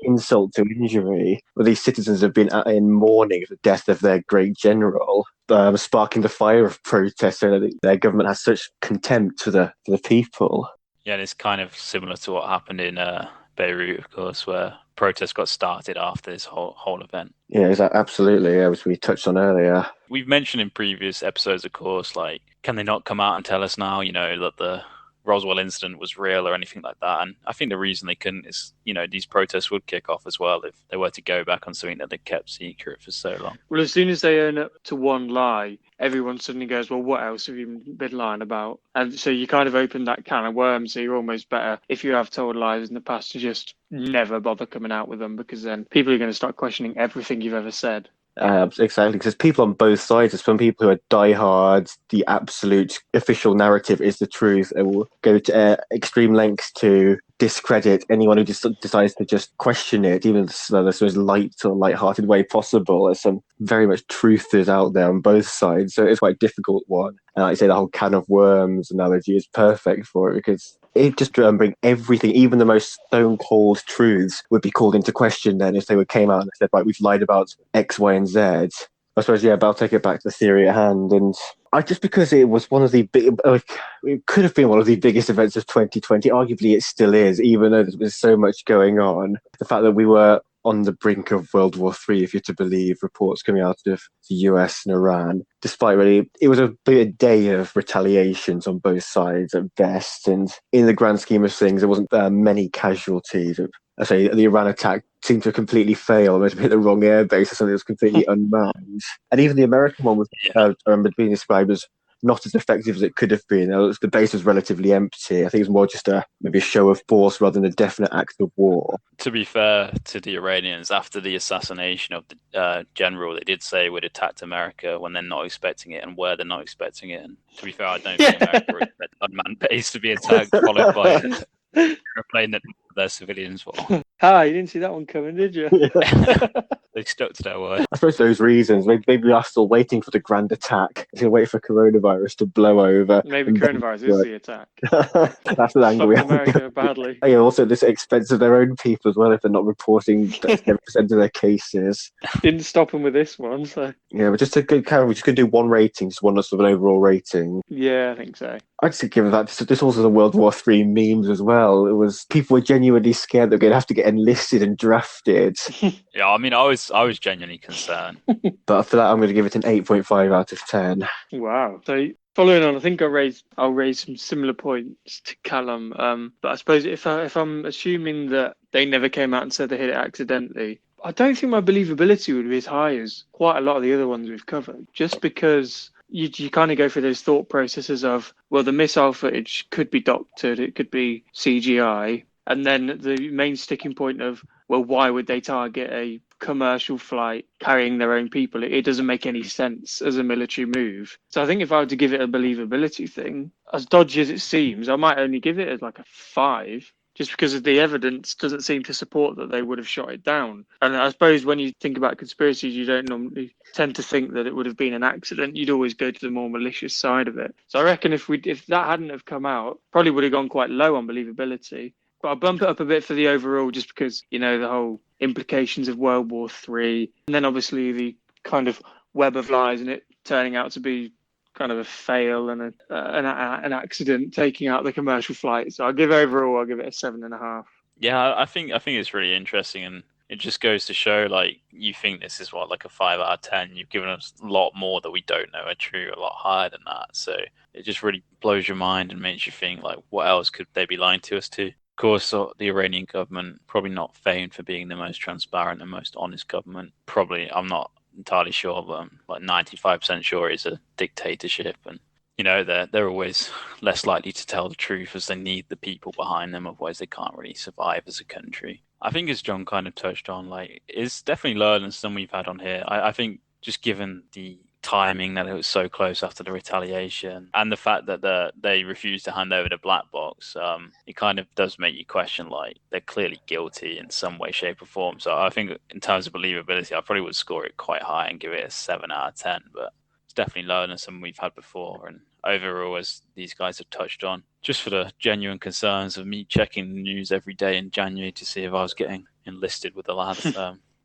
Insult to injury. Well, these citizens have been in mourning for the death of their great general, sparking the fire of protest, so that their government has such contempt for the people. Yeah, and it's kind of similar to what happened in Beirut, of course, where protests got started after this whole event. Yeah, absolutely. As we touched on earlier. We've mentioned in previous episodes, of course, like, can they not come out and tell us now, that Roswell incident was real or anything like that. And I think the reason they couldn't is, these protests would kick off as well if they were to go back on something that they kept secret for so long. Well, as soon as they own up to one lie, everyone suddenly goes, well, what else have you been lying about? And so you kind of open that can of worms. So you're almost better, if you have told lies in the past, to just never bother coming out with them, because then people are going to start questioning everything you've ever said. Exactly, because people on both sides, there's some people who are diehards, the absolute official narrative is the truth, and will go to extreme lengths to discredit anyone who just decides to just question it, even in the most light or light-hearted way possible. There's some very much truthers out there on both sides, so it's quite a difficult one. And like I say, the whole can of worms analogy is perfect for it, because it just bring everything, even the most stone-cold truths would be called into question then if they came out and said, right, we've lied about X, Y, and Z. I suppose, but I'll take it back to the theory at hand. And just because it was one of the big, it could have been one of the biggest events of 2020, arguably it still is, even though there's so much going on. The fact that we were on the brink of World War III, if you're to believe reports coming out of the US and Iran, despite it was a day of retaliations on both sides at best. And in the grand scheme of things, there wasn't many casualties. I say the Iran attack seemed to completely fail. It might have hit the wrong airbase or something that was completely unmanned. And even the American one was, I remember being described as not as effective as it could have been. The base was relatively empty. I think it was more just maybe a show of force rather than a definite act of war. To be fair to the Iranians, after the assassination of the general, they did say we'd attacked America when they're not expecting it and where they're not expecting it. And to be fair, I don't think America would expect an unmanned base to be attacked, followed by a plane that their civilians were. You didn't see that one coming, did you? They stuck to their word. I suppose those reasons. Maybe we are still waiting for the grand attack. We're wait for coronavirus to blow over. Maybe coronavirus is the attack. That's the angle we have. America badly. Also, this expense of their own people as well if they're not reporting 10% of their cases. Didn't stop them with this one, so. Yeah, but just to we're just going to do one rating, just one sort of an overall rating. Yeah, I think so. I'd just give that. This also the World War III memes as well. It was people were genuinely scared they're going to have to get enlisted and drafted. Yeah, I mean, I was genuinely concerned. But for that, I'm going to give it an 8.5 out of 10. Wow. So following on, I think I'll raise some similar points to Calum. But I suppose if I'm assuming that they never came out and said they hit it accidentally, I don't think my believability would be as high as quite a lot of the other ones we've covered. Just because you kind of go through those thought processes of, well, the missile footage could be doctored, it could be CGI. And then the main sticking point of, well, why would they target a commercial flight carrying their own people? It doesn't make any sense as a military move. So I think if I were to give it a believability thing, as dodgy as it seems, I might only give it as like a 5, just because of the evidence doesn't seem to support that they would have shot it down. And I suppose when you think about conspiracies, you don't normally tend to think that it would have been an accident. You'd always go to the more malicious side of it. So I reckon if that hadn't have come out, probably would have gone quite low on believability. But I'll bump it up a bit for the overall, just because, the whole implications of World War III, and then obviously the kind of web of lies and it turning out to be kind of a fail and an accident taking out the commercial flight. So I'll give it a 7.5. Yeah, I think it's really interesting, and it just goes to show, like, you think this is like a 5 out of 10. You've given us a lot more that we don't know are true, a lot higher than that. So it just really blows your mind and makes you think, like, what else could they be lying to us to? Of course, the Iranian government, probably not famed for being the most transparent and most honest government. Probably, I'm not entirely sure, but I'm like 95% sure it's a dictatorship. And, they're always less likely to tell the truth as they need the people behind them. Otherwise, they can't really survive as a country. I think as John kind of touched on, like, it's definitely lower than some we've had on here. I think just given the timing that it was so close after the retaliation and the fact that they refused to hand over the black box, it kind of does make you question, like, they're clearly guilty in some way, shape or form. So I think in terms of believability, I probably would score it quite high and give it a 7 out of 10, but it's definitely lower than some we've had before. And overall, as these guys have touched on, just for the genuine concerns of me checking the news every day in January to see if I was getting enlisted with the lads,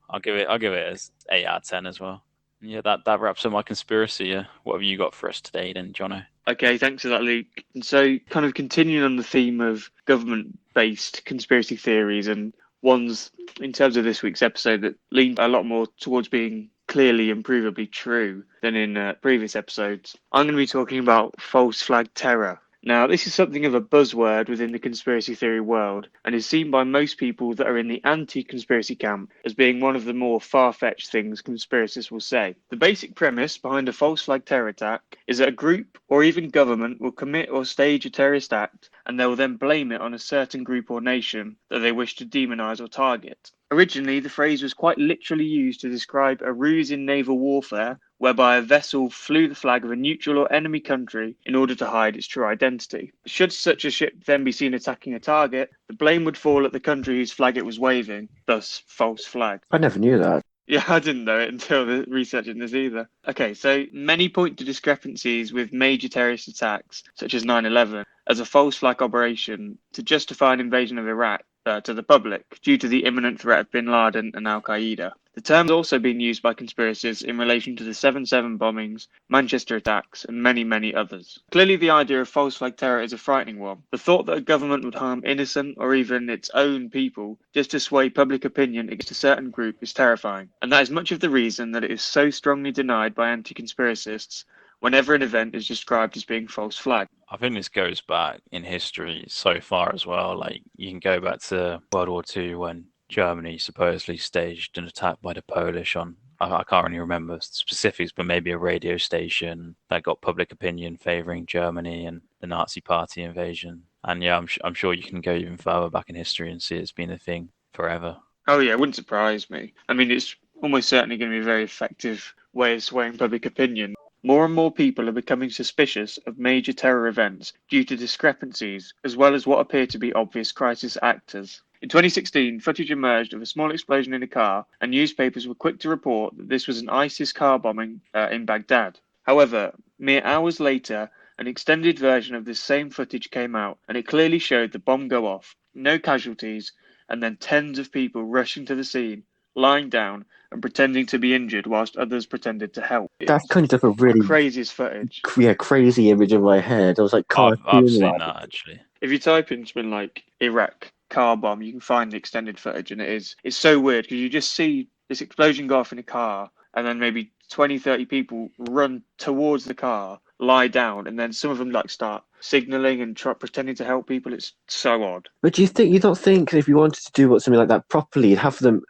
I'll give it as 8 out of 10 as well. Yeah, that wraps up my conspiracy. What have you got for us today then, Jono? Okay, thanks for that, Luke. And so kind of continuing on the theme of government-based conspiracy theories, and ones in terms of this week's episode that lean a lot more towards being clearly and provably true than in previous episodes, I'm going to be talking about false flag terror. Now, this is something of a buzzword within the conspiracy theory world and is seen by most people that are in the anti-conspiracy camp as being one of the more far-fetched things conspiracists will say. The basic premise behind a false flag terror attack is that a group or even government will commit or stage a terrorist act and they will then blame it on a certain group or nation that they wish to demonize or target. Originally, the phrase was quite literally used to describe a ruse in naval warfare whereby a vessel flew the flag of a neutral or enemy country in order to hide its true identity. Should such a ship then be seen attacking a target, the blame would fall at the country whose flag it was waving, thus false flag. I never knew that. Yeah, I didn't know it until researching this either. Okay, so many point to discrepancies with major terrorist attacks, such as 9/11, as a false flag operation to justify an invasion of Iraq to the public due to the imminent threat of bin Laden and Al-Qaeda. The term has also been used by conspiracists in relation to the 7/7 bombings, Manchester attacks, and many, many others. Clearly, the idea of false flag terror is a frightening one. The thought that a government would harm innocent or even its own people just to sway public opinion against a certain group is terrifying. And that is much of the reason that it is so strongly denied by anti-conspiracists whenever an event is described as being false flag. I think this goes back in history so far as well. Like, you can go back to World War II when Germany supposedly staged an attack by the Polish on, I can't really remember specifics, but maybe a radio station that got public opinion favouring Germany and the Nazi Party invasion. And yeah, I'm sure you can go even further back in history and see it's been a thing forever. Oh yeah, it wouldn't surprise me. I mean, it's almost certainly going to be a very effective way of swaying public opinion. More and more people are becoming suspicious of major terror events due to discrepancies, as well as what appear to be obvious crisis actors. In 2016, footage emerged of a small explosion in a car, and newspapers were quick to report that this was an ISIS car bombing in Baghdad. However, mere hours later, an extended version of this same footage came out, and it clearly showed the bomb go off, no casualties, and then tens of people rushing to the scene, lying down and pretending to be injured whilst others pretended to help. That's kind of a really craziest footage. Crazy image in my head. I was like, I've seen that actually. If you type in something like Iraq car bomb, you can find the extended footage, and it's so weird because you just see this explosion go off in a car, and then maybe 20-30 people run towards the car, lie down, and then some of them like start signaling and pretending to help people. It's so odd. But you don't think if you wanted to do something like that properly, you'd have them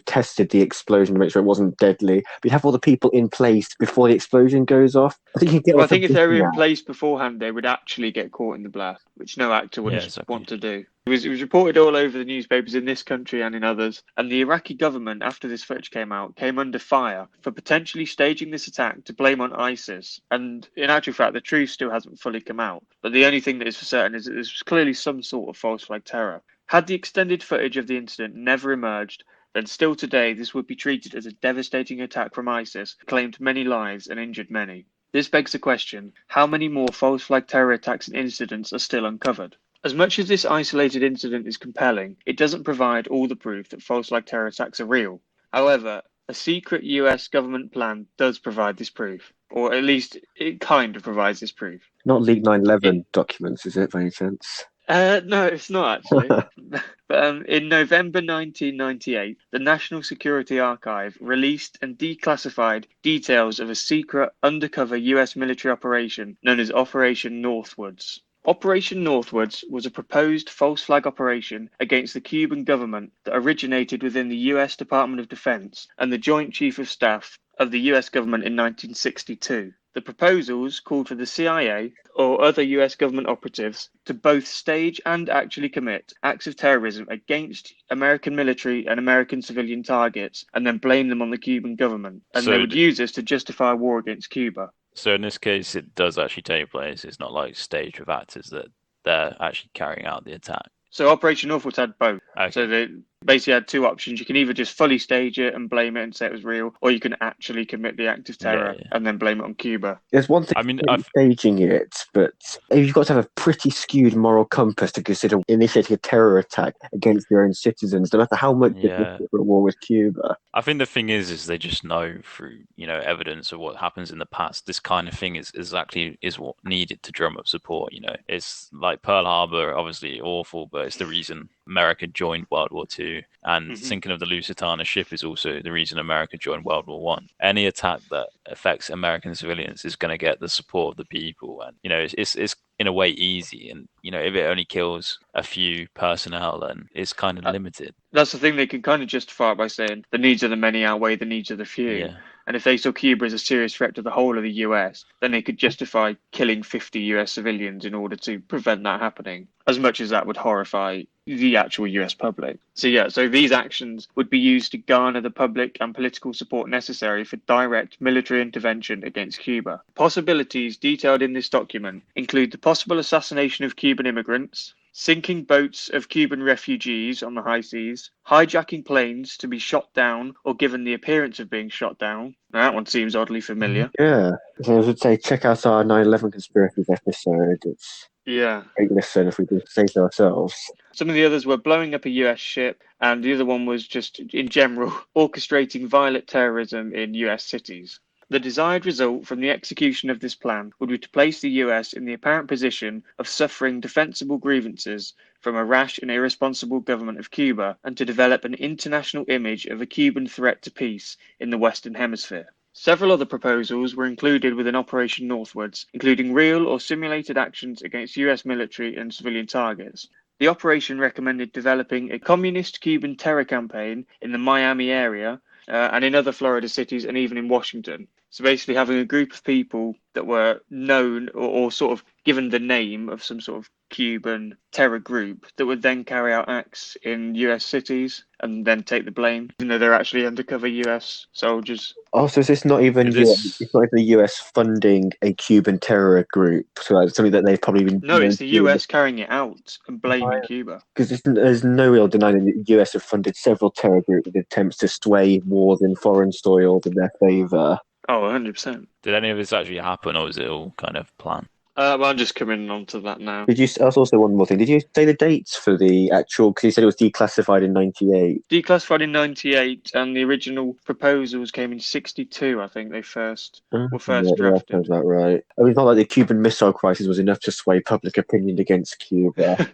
tested the explosion to make sure it wasn't deadly, but you'd have all the people in place before the explosion goes off? I think you get. Well, I think if they were in place beforehand, they would actually get caught in the blast, which no actor would want to do. It was reported all over the newspapers in this country and in others, and the Iraqi government, after this footage came out, came under fire for potentially staging this attack to blame on ISIS. And in actual fact, the truth still hasn't fully come out. But the only thing that is for certain is that this was clearly some sort of false flag terror. Had the extended footage of the incident never emerged, then still today this would be treated as a devastating attack from ISIS, claimed many lives and injured many. This begs the question, how many more false flag terror attacks and incidents are still uncovered? As much as this isolated incident is compelling, it doesn't provide all the proof that false flag terror attacks are real. However, a secret US government plan does provide this proof, or at least it kind of provides this proof. Not leaked 9/11 documents, is it, by any chance? No, it's not actually. But in November 1998, the National Security Archive released and declassified details of a secret undercover US military operation known as Operation Northwoods. Operation Northwoods was a proposed false flag operation against the Cuban government that originated within the US Department of Defense and the Joint Chief of Staff of the US government in 1962. The proposals called for the CIA or other US government operatives to both stage and actually commit acts of terrorism against American military and American civilian targets and then blame them on the Cuban government. And they would use this to justify a war against Cuba. So in this case, it does actually take place. It's not like staged with actors that they're actually carrying out the attack. So Operation Northwoods had both. Okay. So they basically had two options. You can either just fully stage it and blame it and say it was real, or you can actually commit the act of terror and then blame it on Cuba. There's one thing staging it, but you've got to have a pretty skewed moral compass to consider initiating a terror attack against your own citizens, no matter how much you're at war with Cuba. I think the thing is they just know through evidence of what happens in the past. This kind of thing is what needed to drum up support. It's like Pearl Harbor, obviously awful, but it's the reason America joined World War II, and sinking of the Lusitania ship is also the reason America joined World War One. Any attack that affects American civilians is going to get the support of the people, and it's in a way easy. And if it only kills a few personnel, then it's kind of limited. That's the thing, they can kind of justify it by saying the needs of the many outweigh the needs of the few. Yeah. And if they saw Cuba as a serious threat to the whole of the US, then they could justify killing 50 US civilians in order to prevent that happening, as much as that would horrify the actual US public. So these actions would be used to garner the public and political support necessary for direct military intervention against Cuba. Possibilities detailed in this document include the possible assassination of Cuban immigrants, sinking boats of Cuban refugees on the high seas, hijacking planes to be shot down or given the appearance of being shot down. Now, that one seems oddly familiar. Yeah. So I would say check out our 9/11 Conspiracies episode. It's Yeah. a great listen if we do say so ourselves. Some of the others were blowing up a US ship, and the other one was just, in general, orchestrating violent terrorism in US cities. The desired result from the execution of this plan would be to place the US in the apparent position of suffering defensible grievances from a rash and irresponsible government of Cuba, and to develop an international image of a Cuban threat to peace in the Western Hemisphere. Several other proposals were included within Operation Northwoods, including real or simulated actions against US military and civilian targets. The operation recommended developing a communist Cuban terror campaign in the Miami area, and in other Florida cities, and even in Washington. So basically having a group of people that were known or sort of given the name of some sort of Cuban terror group that would then carry out acts in US cities and then take the blame, even though they're actually undercover US soldiers. Oh, so is this not even it's not even the US funding a Cuban terror group? So that's something that they've probably been. No, it's the US carrying it out and blaming Cuba. Because there's no real denying that the US have funded several terror groups with attempts to sway wars in foreign soils in their favour. Oh, 100%. Did any of this actually happen, or was it all kind of planned? Well, I'm just coming on to that now. That's also one more thing. Did you say the dates for the actual? Because you said it was declassified in '98. Declassified in '98, and the original proposals came in '62. I think they were first drafted. Sounds about right. I mean, it's not like the Cuban Missile Crisis was enough to sway public opinion against Cuba.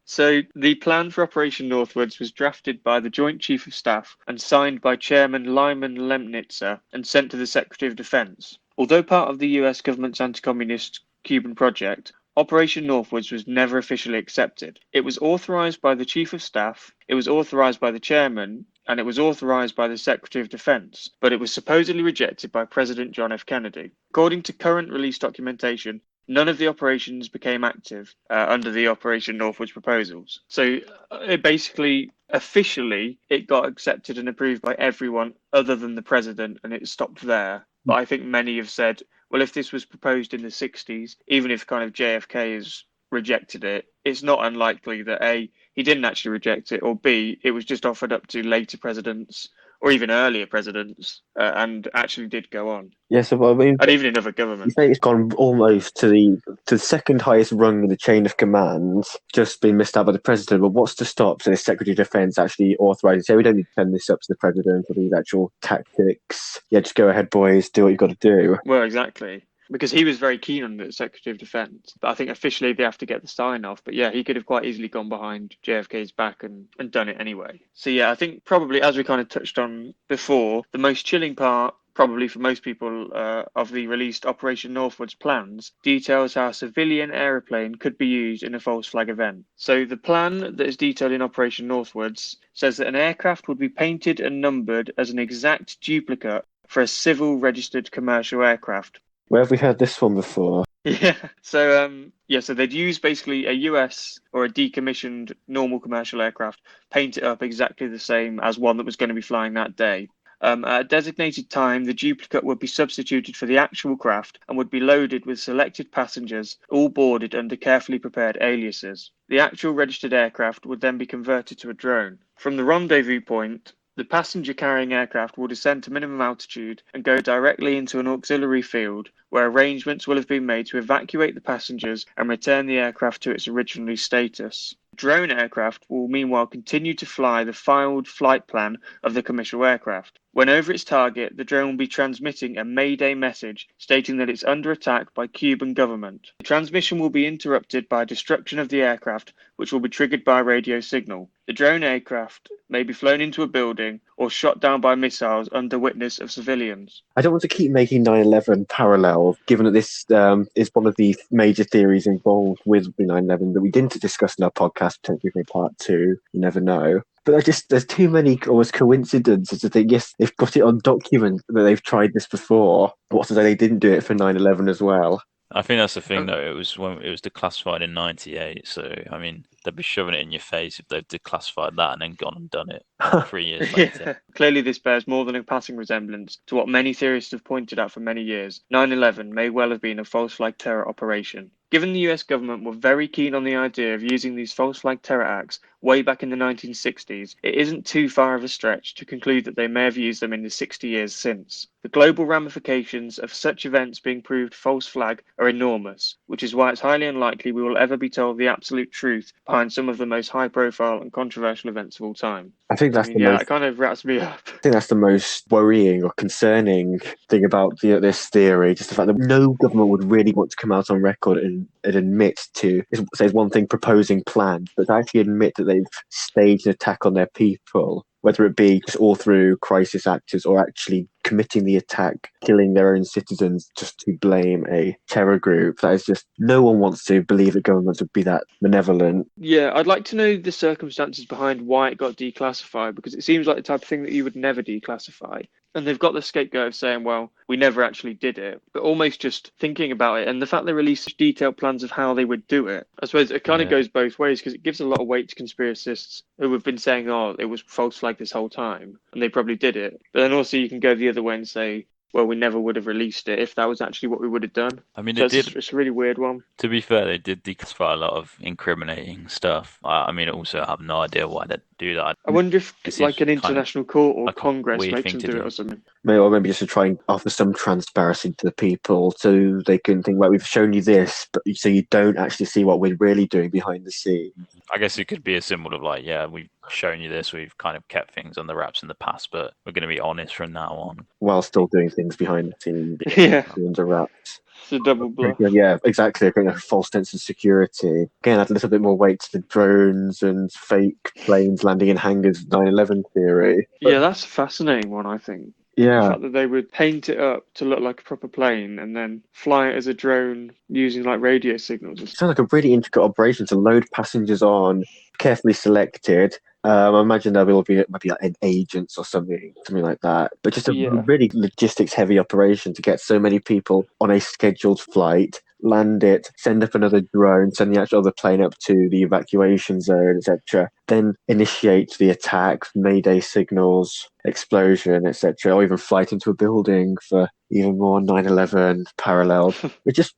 So the plan for Operation Northwoods was drafted by the Joint Chief of Staff and signed by Chairman Lyman Lemnitzer and sent to the Secretary of Defense. Although part of the US government's anti-communist Cuban project, Operation Northwoods was never officially accepted. It was authorized by the Chief of Staff, it was authorized by the Chairman, and it was authorized by the Secretary of Defense, but it was supposedly rejected by President John F. Kennedy. According to current release documentation, none of the operations became active under the Operation Northwoods proposals. So it basically, officially, it got accepted and approved by everyone other than the President, and it stopped there. But I think many have said, well, if this was proposed in the 60s, even if kind of JFK has rejected it, it's not unlikely that A, he didn't actually reject it, or B, it was just offered up to later presidents or even earlier presidents and actually did go on. Yes, I mean, and even in other governments. You say it's gone almost to the second highest rung in the chain of command, just been missed out by the president. But what's to stop so the Secretary of Defense actually authorising? Say we don't need to send this up to the president or these actual tactics. Yeah, just go ahead, boys, do what you've got to do. Well, exactly. Because he was very keen on the Secretary of Defense. But I think officially they have to get the sign off. But yeah, he could have quite easily gone behind JFK's back and done it anyway. So yeah, I think probably, as we kind of touched on before, the most chilling part, probably for most people, of the released Operation Northwoods plans details how a civilian aeroplane could be used in a false flag event. So the plan that is detailed in Operation Northwoods says that an aircraft would be painted and numbered as an exact duplicate for a civil registered commercial aircraft. Where have we heard this one before? Yeah. So they'd use basically a US or a decommissioned normal commercial aircraft, paint it up exactly the same as one that was going to be flying that day. At a designated time, the duplicate would be substituted for the actual craft and would be loaded with selected passengers, all boarded under carefully prepared aliases. The actual registered aircraft would then be converted to a drone. From the rendezvous point, the passenger-carrying aircraft will descend to minimum altitude and go directly into an auxiliary field where arrangements will have been made to evacuate the passengers and return the aircraft to its original status. Drone aircraft will meanwhile continue to fly the filed flight plan of the commercial aircraft. When over its target, the drone will be transmitting a Mayday message stating that it's under attack by Cuban government. The transmission will be interrupted by destruction of the aircraft, which will be triggered by a radio signal. The drone aircraft may be flown into a building or shot down by missiles under witness of civilians. I don't want to keep making 9/11 parallels, given that this is one of the major theories involved with the 9/11 that we didn't discuss in our podcast, potentially for part 2. You never know. But there's too many almost coincidences to think, yes, they've got it on document that they've tried this before. What's to say they didn't do it for 9/11 as well? I think that's the thing, though. It was declassified in '98, so I mean, they'd be shoving it in your face if they've declassified that and then gone and done it 3 years later. Yeah. Clearly, this bears more than a passing resemblance to what many theorists have pointed out for many years. 9/11 may well have been a false flag terror operation. Given the US government were very keen on the idea of using these false flag terror acts way back in the 1960s, it isn't too far of a stretch to conclude that they may have used them in the 60 years since. The global ramifications of such events being proved false flag are enormous, which is why it's highly unlikely we will ever be told the absolute truth behind some of the most high-profile and controversial events of all time. I think that's It kind of wraps me up. I think that's the most worrying or concerning thing about this theory, just the fact that no government would really want to come out on record and admit to, say one thing, proposing plans, but to actually admit that they've staged an attack on their people, whether it be just all through crisis actors or actually committing the attack, killing their own citizens just to blame a terror group. That is just, no one wants to believe that governments would be that benevolent. Yeah, I'd like to know the circumstances behind why it got declassified, because it seems like the type of thing that you would never declassify. And they've got the scapegoat of saying, well, we never actually did it, but almost just thinking about it. And the fact they released detailed plans of how they would do it, I suppose it kind of goes both ways, because it gives a lot of weight to conspiracists who have been saying, oh, it was false flag this whole time, and they probably did it. But then also you can go the other way and say, well, we never would have released it if that was actually what we would have done. I mean, it's a really weird one. To be fair, they did declassify a lot of incriminating stuff. I mean, also I have no idea why they do that. I wonder if like an international court or Congress makes them do it or something. Maybe just to try and offer some transparency to the people so they can think, well, we've shown you this, but so you don't actually see what we're really doing behind the scenes. I guess it could be a symbol of like, yeah, we've shown you this, we've kind of kept things on the wraps in the past, but we're going to be honest from now on. While still doing things behind the scenes, under wraps. It's a double bluff. Yeah, exactly. A false sense of security. Again, add a little bit more weight to the drones and fake planes landing in hangars 9/11 theory. Yeah, that's a fascinating one, I think. Yeah. The fact that they would paint it up to look like a proper plane and then fly it as a drone using like radio signals. It sounds like a really intricate operation to load passengers on, carefully selected. I imagine there will be maybe like agents or something like that. But just a really logistics-heavy operation to get so many people on a scheduled flight, land it, send up another drone, send the actual other plane up to the evacuation zone, etc. Then initiate the attack, Mayday signals, explosion, etc. Or even flight into a building for even more 9/11 parallels.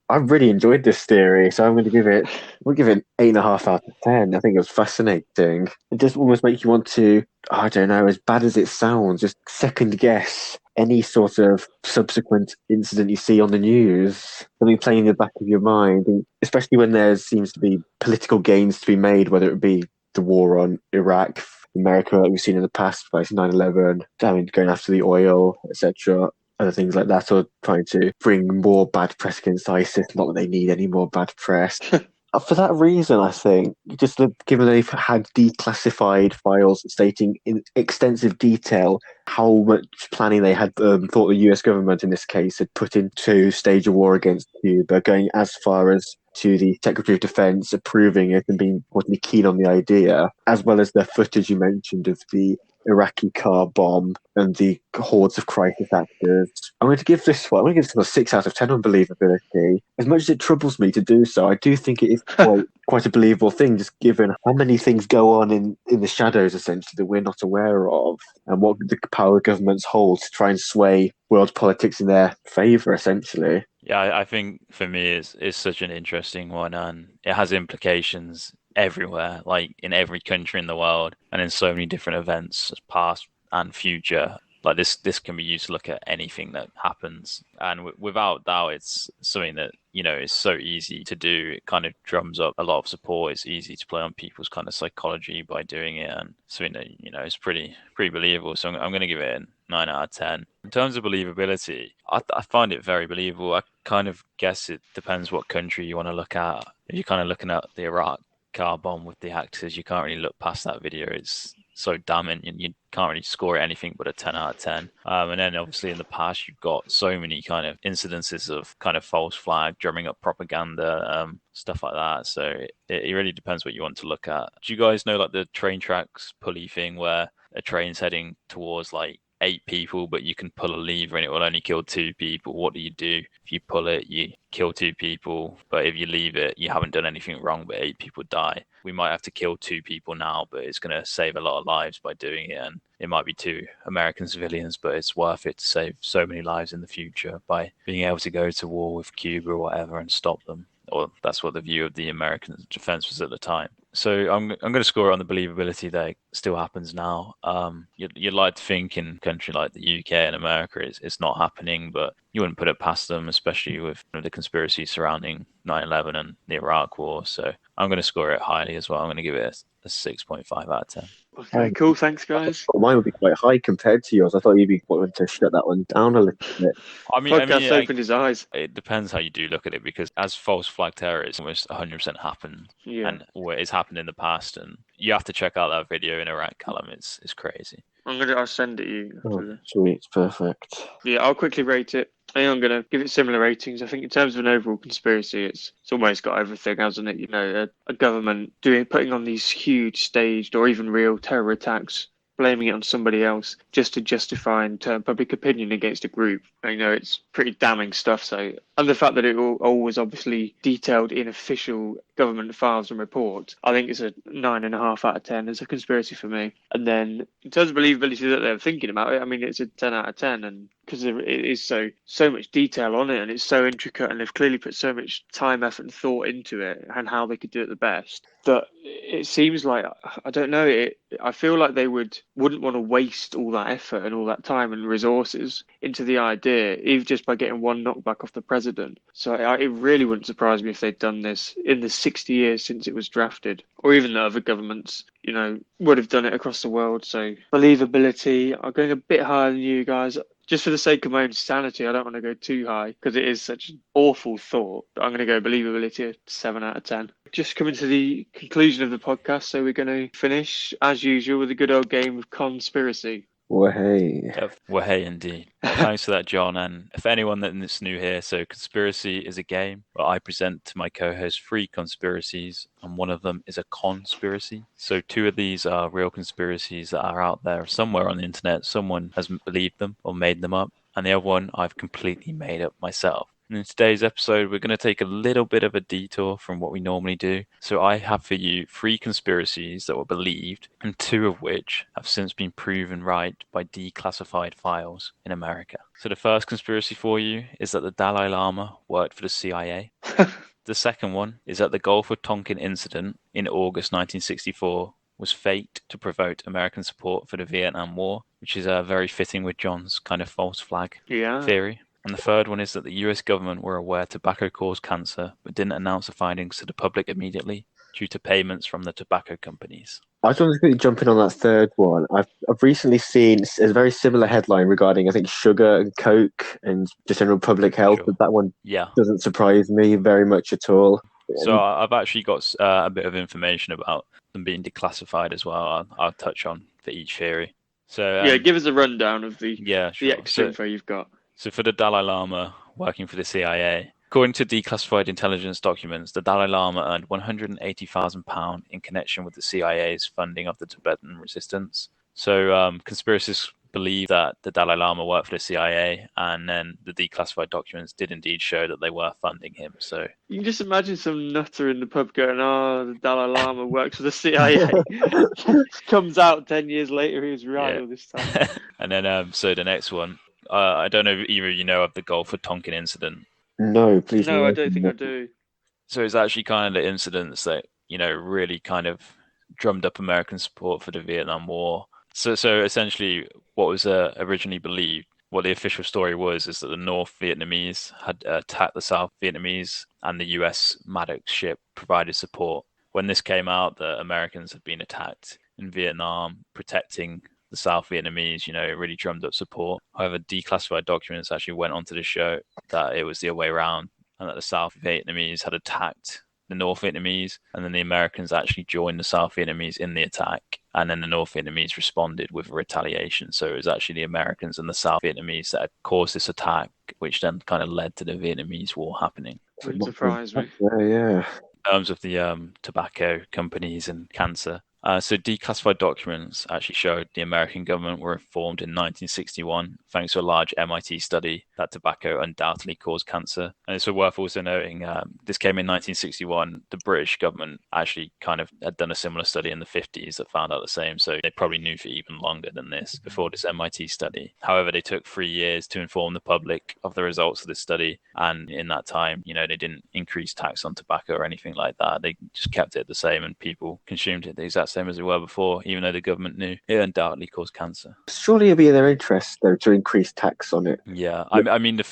I really enjoyed this theory, so we'll give it 8.5 out of 10. I think it was fascinating. It just almost makes you want to, I don't know, as bad as it sounds, just second guess any sort of subsequent incident you see on the news. Something playing in the back of your mind, especially when there seems to be political gains to be made, whether it be the war on Iraq, America, like we've seen in the past, like 9/11, going after the oil, etc., other things like that, or trying to bring more bad press against ISIS. Not that they need any more bad press. For that reason, I think, just given they've had declassified files stating in extensive detail how much planning they had thought the US government, in this case, had put into stage a war against Cuba, going as far as to the Secretary of Defense approving it and being reportedly keen on the idea, as well as the footage you mentioned of the Iraqi car bomb and the hordes of crisis actors. I'm going to give this a 6 out of 10 on believability. As much as it troubles me to do so, I do think it is quite a believable thing, just given how many things go on in the shadows, essentially, that we're not aware of, and what the power governments hold to try and sway world politics in their favour, essentially. Yeah, I think for me it's such an interesting one, and it has implications everywhere, like in every country in the world, and in so many different events, past and future. Like this can be used to look at anything that happens, and without doubt, it's something that is so easy to do. It kind of drums up a lot of support. It's easy to play on people's kind of psychology by doing it, and something that is pretty believable. So I'm going to give it an 9 out of 10. In terms of believability, I find it very believable. I kind of guess it depends what country you want to look at. If you're kind of looking at the Iraq car bomb with the actors, you can't really look past that video. It's so damning, and you can't really score it anything but a 10 out of 10. And then obviously in the past, you've got so many kind of incidences of kind of false flag, drumming up propaganda, stuff like that. So it really depends what you want to look at. Do you guys know like the train tracks pulley thing where a train's heading towards like 8 people, but you can pull a lever and it will only kill 2 people? What do? If you pull it, you kill 2 people, but if you leave it, you haven't done anything wrong, but 8 people die. We might have to kill 2 people now, but it's going to save a lot of lives by doing it, and it might be 2 American civilians, but it's worth it to save so many lives in the future by being able to go to war with Cuba or whatever and stop them. Or that's what the view of the American defense was at the time. So I'm going to score it on the believability that it still happens now. You'd like to think in a country like the UK and America it's not happening, but you wouldn't put it past them, especially with the conspiracy surrounding 9/11 and the Iraq War. So I'm going to score it highly as well. I'm going to give it a 6.5 out of 10. Okay, cool. Thanks, guys. Mine would be quite high compared to yours. I thought you'd be wanting to shut that one down a little bit. Podcast opened his eyes. It depends how you do look at it, because as false flag terrorists almost 100% happened, and it's happened in the past, and you have to check out that video in Iraq, Calum. It's crazy. I'll send it to you. Oh, sweet, perfect. Yeah, I'll quickly rate it. I think I'm going to give it similar ratings. I think in terms of an overall conspiracy, it's almost got everything, hasn't it? You know, a government putting on these huge staged or even real terror attacks, blaming it on somebody else just to justify and turn public opinion against a group. You know, it's pretty damning stuff. So, and the fact that it all was obviously detailed in official government files and reports, I think it's a 9.5 out of 10 as a conspiracy for me. And then in terms of believability that they're thinking about it, I mean, it's a 10 out of 10, and because it is so much detail on it, and it's so intricate, and they've clearly put so much time, effort, and thought into it, and how they could do it the best, that it seems like, I don't know, I feel like they wouldn't want to waste all that effort and all that time and resources into the idea, even just by getting one knockback off the president. So it really wouldn't surprise me if they'd done this in the 60 years since it was drafted, or even the other governments, you know, would have done it across the world. So believability, I'm going a bit higher than you guys. Just for the sake of my own sanity, I don't want to go too high because it is such an awful thought. But I'm going to go believability 7 out of 10. Just coming to the conclusion of the podcast, so we're going to finish, as usual, with a good old game of Conspiracy. Wahey. Wahey indeed. Thanks for that, John. And if anyone that's new here, so Conspiracy is a game where I present to my co-host 3 conspiracies, and one of them is a conspiracy. So 2 of these are real conspiracies that are out there somewhere on the internet. Someone has believed them or made them up, and the other one I've completely made up myself. And in today's episode, we're going to take a little bit of a detour from what we normally do. So I have for you 3 conspiracies that were believed, and 2 of which have since been proven right by declassified files in America. So the first conspiracy for you is that the Dalai Lama worked for the CIA. The second one is that the Gulf of Tonkin incident in August 1964 was faked to promote American support for the Vietnam War, which is very fitting with John's kind of false flag theory. And the third one is that the US government were aware tobacco caused cancer, but didn't announce the findings to the public immediately due to payments from the tobacco companies. I just want to quickly jump in on that third one. I've recently seen a very similar headline regarding, I think, sugar and Coke and just general public health. Sure. But that one doesn't surprise me very much at all. So I've actually got a bit of information about them being declassified as well. I'll touch on for each theory. So give us a rundown of the extra info you've got. So for the Dalai Lama working for the CIA, according to declassified intelligence documents, the Dalai Lama earned £180,000 in connection with the CIA's funding of the Tibetan resistance. So conspiracists believe that the Dalai Lama worked for the CIA, and then the declassified documents did indeed show that they were funding him. So you can just imagine some nutter in the pub going, "Oh, the Dalai Lama works for the CIA." Comes out 10 years later, he was right all this time. And then so the next one. I don't know if either of you know of the Gulf of Tonkin incident. No, please. No, I don't think I do. So it's actually kind of the incidents that, really kind of drummed up American support for the Vietnam War. So essentially what was originally believed, what the official story was, is that the North Vietnamese had attacked the South Vietnamese, and the US Maddox ship provided support. When this came out, the Americans had been attacked in Vietnam, protecting the South Vietnamese, it really drummed up support. However, declassified documents actually went on to show that it was the other way around, and that the South Vietnamese had attacked the North Vietnamese, and then the Americans actually joined the South Vietnamese in the attack, and then the North Vietnamese responded with retaliation. So it was actually the Americans and the South Vietnamese that had caused this attack, which then kind of led to the Vietnamese War happening. Wouldn't surprise me. Yeah. In terms of the tobacco companies and cancer, so declassified documents actually showed the American government were informed in 1961, thanks to a large MIT study, that tobacco undoubtedly caused cancer. And it's worth also noting, this came in 1961. The British government actually kind of had done a similar study in the 50s that found out the same. So they probably knew for even longer than this before this MIT study. However, they took 3 years to inform the public of the results of this study. And in that time, they didn't increase tax on tobacco or anything like that. They just kept it the same, and people consumed it the exact same as they were before, even though the government knew it undoubtedly caused cancer. Surely it'd be in their interest, though, to increase tax on it. Yeah, I mean, the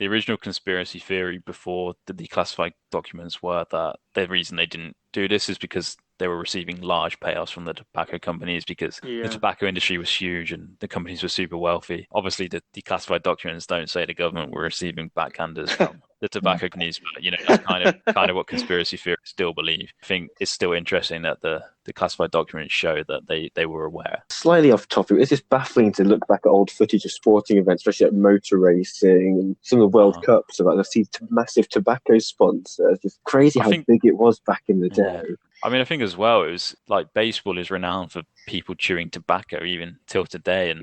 original conspiracy theory before the declassified documents were that the reason they didn't do this is because they were receiving large payoffs from the tobacco companies, because the tobacco industry was huge and the companies were super wealthy. Obviously, the declassified documents don't say the government were receiving backhanders from the tobacco companies, but that's kind of what conspiracy theorists still believe. I think it's still interesting that the classified documents show that they were aware. Slightly off topic, it's just baffling to look back at old footage of sporting events, especially at motor racing and some of the World Cups. About I see massive tobacco sponsors. Just crazy how big it was back in the day. Yeah. I mean, I think as well, it was like baseball is renowned for people chewing tobacco even till today. And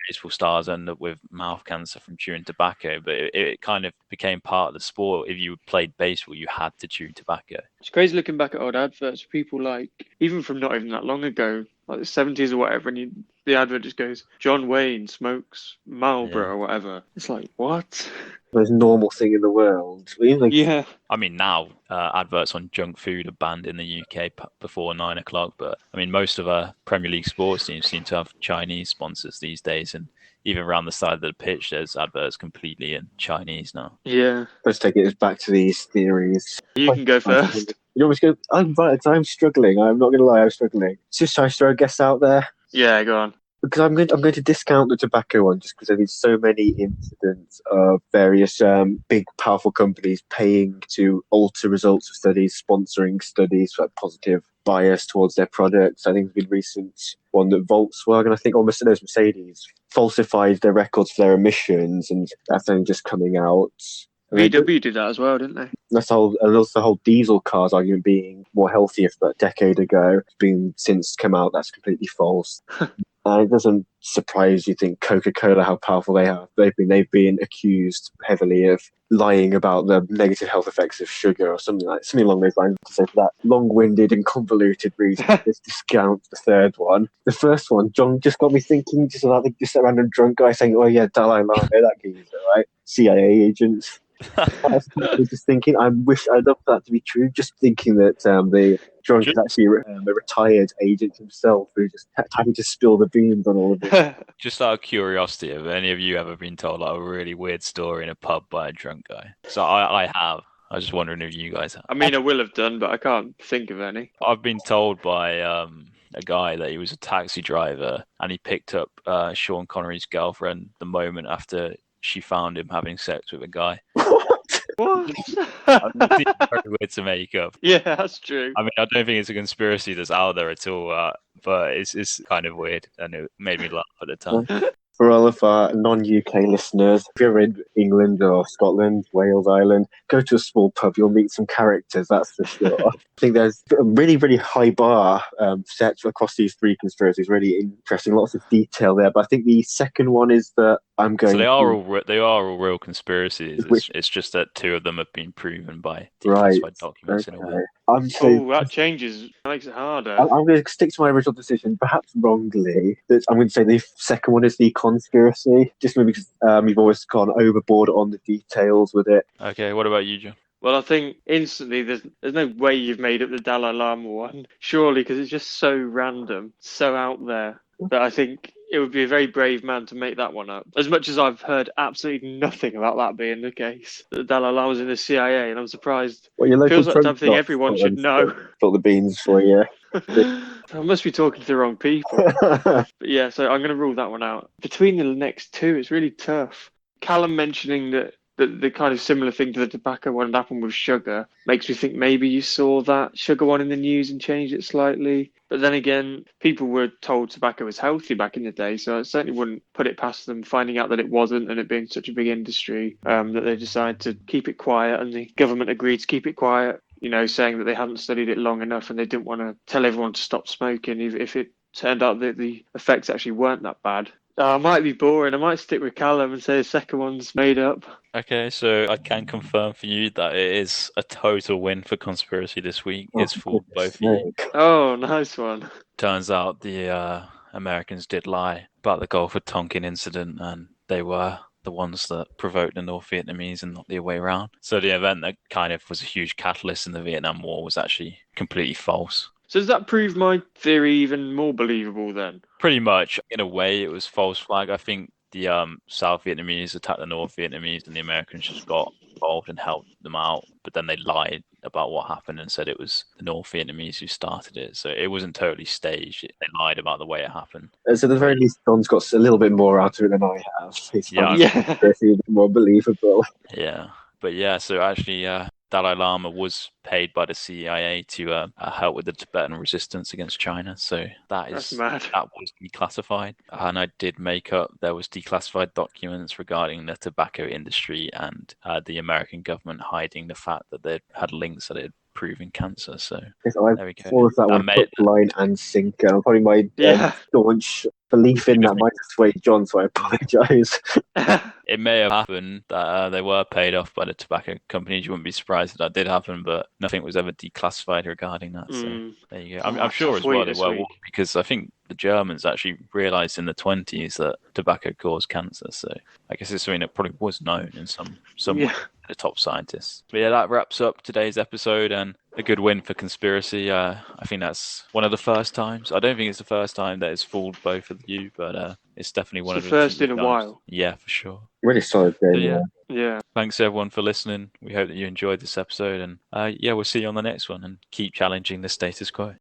baseball stars end up with mouth cancer from chewing tobacco. But it kind of became part of the sport. If you played baseball, you had to chew tobacco. It's crazy looking back at old adverts. People even from not even that long ago, like the 70s or whatever, and the advert just goes, John Wayne smokes Marlboro or whatever. It's like, what? The most normal thing in the world. Yeah. I mean, now adverts on junk food are banned in the UK before 9 o'clock. But I mean, most of our Premier League sports teams seem to have Chinese sponsors these days. And even around the side of the pitch, there's adverts completely in Chinese now. Yeah. Let's take it back to these theories. You can go first. You always go, I'm struggling. I'm not going to lie, I'm struggling. Just try to throw a guess out there. Yeah, go on. Because I'm going to discount the tobacco one just because there's so many incidents of various big, powerful companies paying to alter results of studies, sponsoring studies for positive bias towards their products. I think there's been recent one that Volkswagen, I think, or Mercedes, falsified their records for their emissions, and that's only just coming out. VW did that as well, didn't they? That's the whole diesel cars argument being more healthier about a decade ago. It's been since come out that's completely false. It doesn't surprise you think Coca-Cola, how powerful they are. They've been accused heavily of lying about the negative health effects of sugar or something along those lines. So for that long-winded and convoluted reason, let's discount the third one. The first one, John, just got me thinking just about just a random drunk guy saying, "Oh yeah, Dalai Lama, that geezer, right? CIA agents." I was just thinking, I'd love that to be true. Just thinking that the drunk is actually a retired agent himself who's just happy to spill the beans on all of this. Just out of curiosity, have any of you ever been told a really weird story in a pub by a drunk guy? So I have. I was just wondering if you guys have. I mean, I will have done, but I can't think of any. I've been told by a guy that he was a taxi driver and he picked up Sean Connery's girlfriend the moment after she found him having sex with a guy. What? It's very weird to make up. Yeah, that's true. I mean, I don't think it's a conspiracy that's out there at all, but it's kind of weird, and it made me laugh at the time. For all of our non-UK listeners, if you're in England or Scotland, Wales, Ireland, go to a small pub, you'll meet some characters, that's for sure. I think there's a really, really high bar set across these three conspiracies, really interesting, lots of detail there. But I think the second one is that So they are all real conspiracies. It's just that two of them have been proven by declassified documents in a way. That changes. That makes it harder. I'm going to stick to my original decision, perhaps wrongly. I'm going to say the second one is the conspiracy, just maybe because you've always gone overboard on the details with it. Okay, what about you, John? Well, I think instantly there's no way you've made up the Dalai Lama one, surely, because it's just so random, so out there, that I think it would be a very brave man to make that one up. As much as I've heard absolutely nothing about that being the case. The Dalai Lama's in the CIA, and I'm surprised. Well, your local feels like something everyone should know. Put the beans for you. I must be talking to the wrong people. But yeah, so I'm going to rule that one out. Between the next two, it's really tough. Calum mentioning that the kind of similar thing to the tobacco one that happened with sugar makes me think maybe you saw that sugar one in the news and changed it slightly. But then again, people were told tobacco was healthy back in the day, so I certainly wouldn't put it past them finding out that it wasn't and it being such a big industry that they decided to keep it quiet, and the government agreed to keep it quiet, saying that they hadn't studied it long enough and they didn't want to tell everyone to stop smoking if it turned out that the effects actually weren't that bad. I might be boring. I might stick with Calum and say the second one's made up. Okay, so I can confirm for you that it is a total win for Conspiracy this week. It's for both of you. Oh, nice one. Turns out the Americans did lie about the Gulf of Tonkin incident, and they were the ones that provoked the North Vietnamese and not the other way around. So the event that kind of was a huge catalyst in the Vietnam War was actually completely false. So does that prove my theory even more believable then? Pretty much. In a way, it was false flag. I think the South Vietnamese attacked the North Vietnamese and the Americans just got involved and helped them out. But then they lied about what happened and said it was the North Vietnamese who started it. So it wasn't totally staged. They lied about the way it happened. So at the very least, John's got a little bit more out of it than I have. It's Yeah. a bit more believable. Yeah. But yeah, so actually Dalai Lama was paid by the CIA to help with the Tibetan resistance against China. So That's mad. That was declassified. And I did make up, there was declassified documents regarding the tobacco industry and the American government hiding the fact that they had links that it had proven cancer. So there we go. All of that one hook, line and sinker. Probably my staunch belief in that might sway John, so I apologise. It may have happened that they were paid off by the tobacco companies. You wouldn't be surprised if that did happen, but nothing was ever declassified regarding that. So there you go. I'm sure as well they were, because I think the Germans actually realised in the 1920s that tobacco caused cancer. So I guess it's something that probably was known in some way. The top scientists. But yeah, that wraps up today's episode, and a good win for Conspiracy. I think that's one of the first times. I don't think it's the first time that it's fooled both of you, but it's definitely one of the first in a while. Yeah, for sure. Really solid game. So, yeah. Thanks everyone for listening. We hope that you enjoyed this episode, and we'll see you on the next one, and keep challenging the status quo.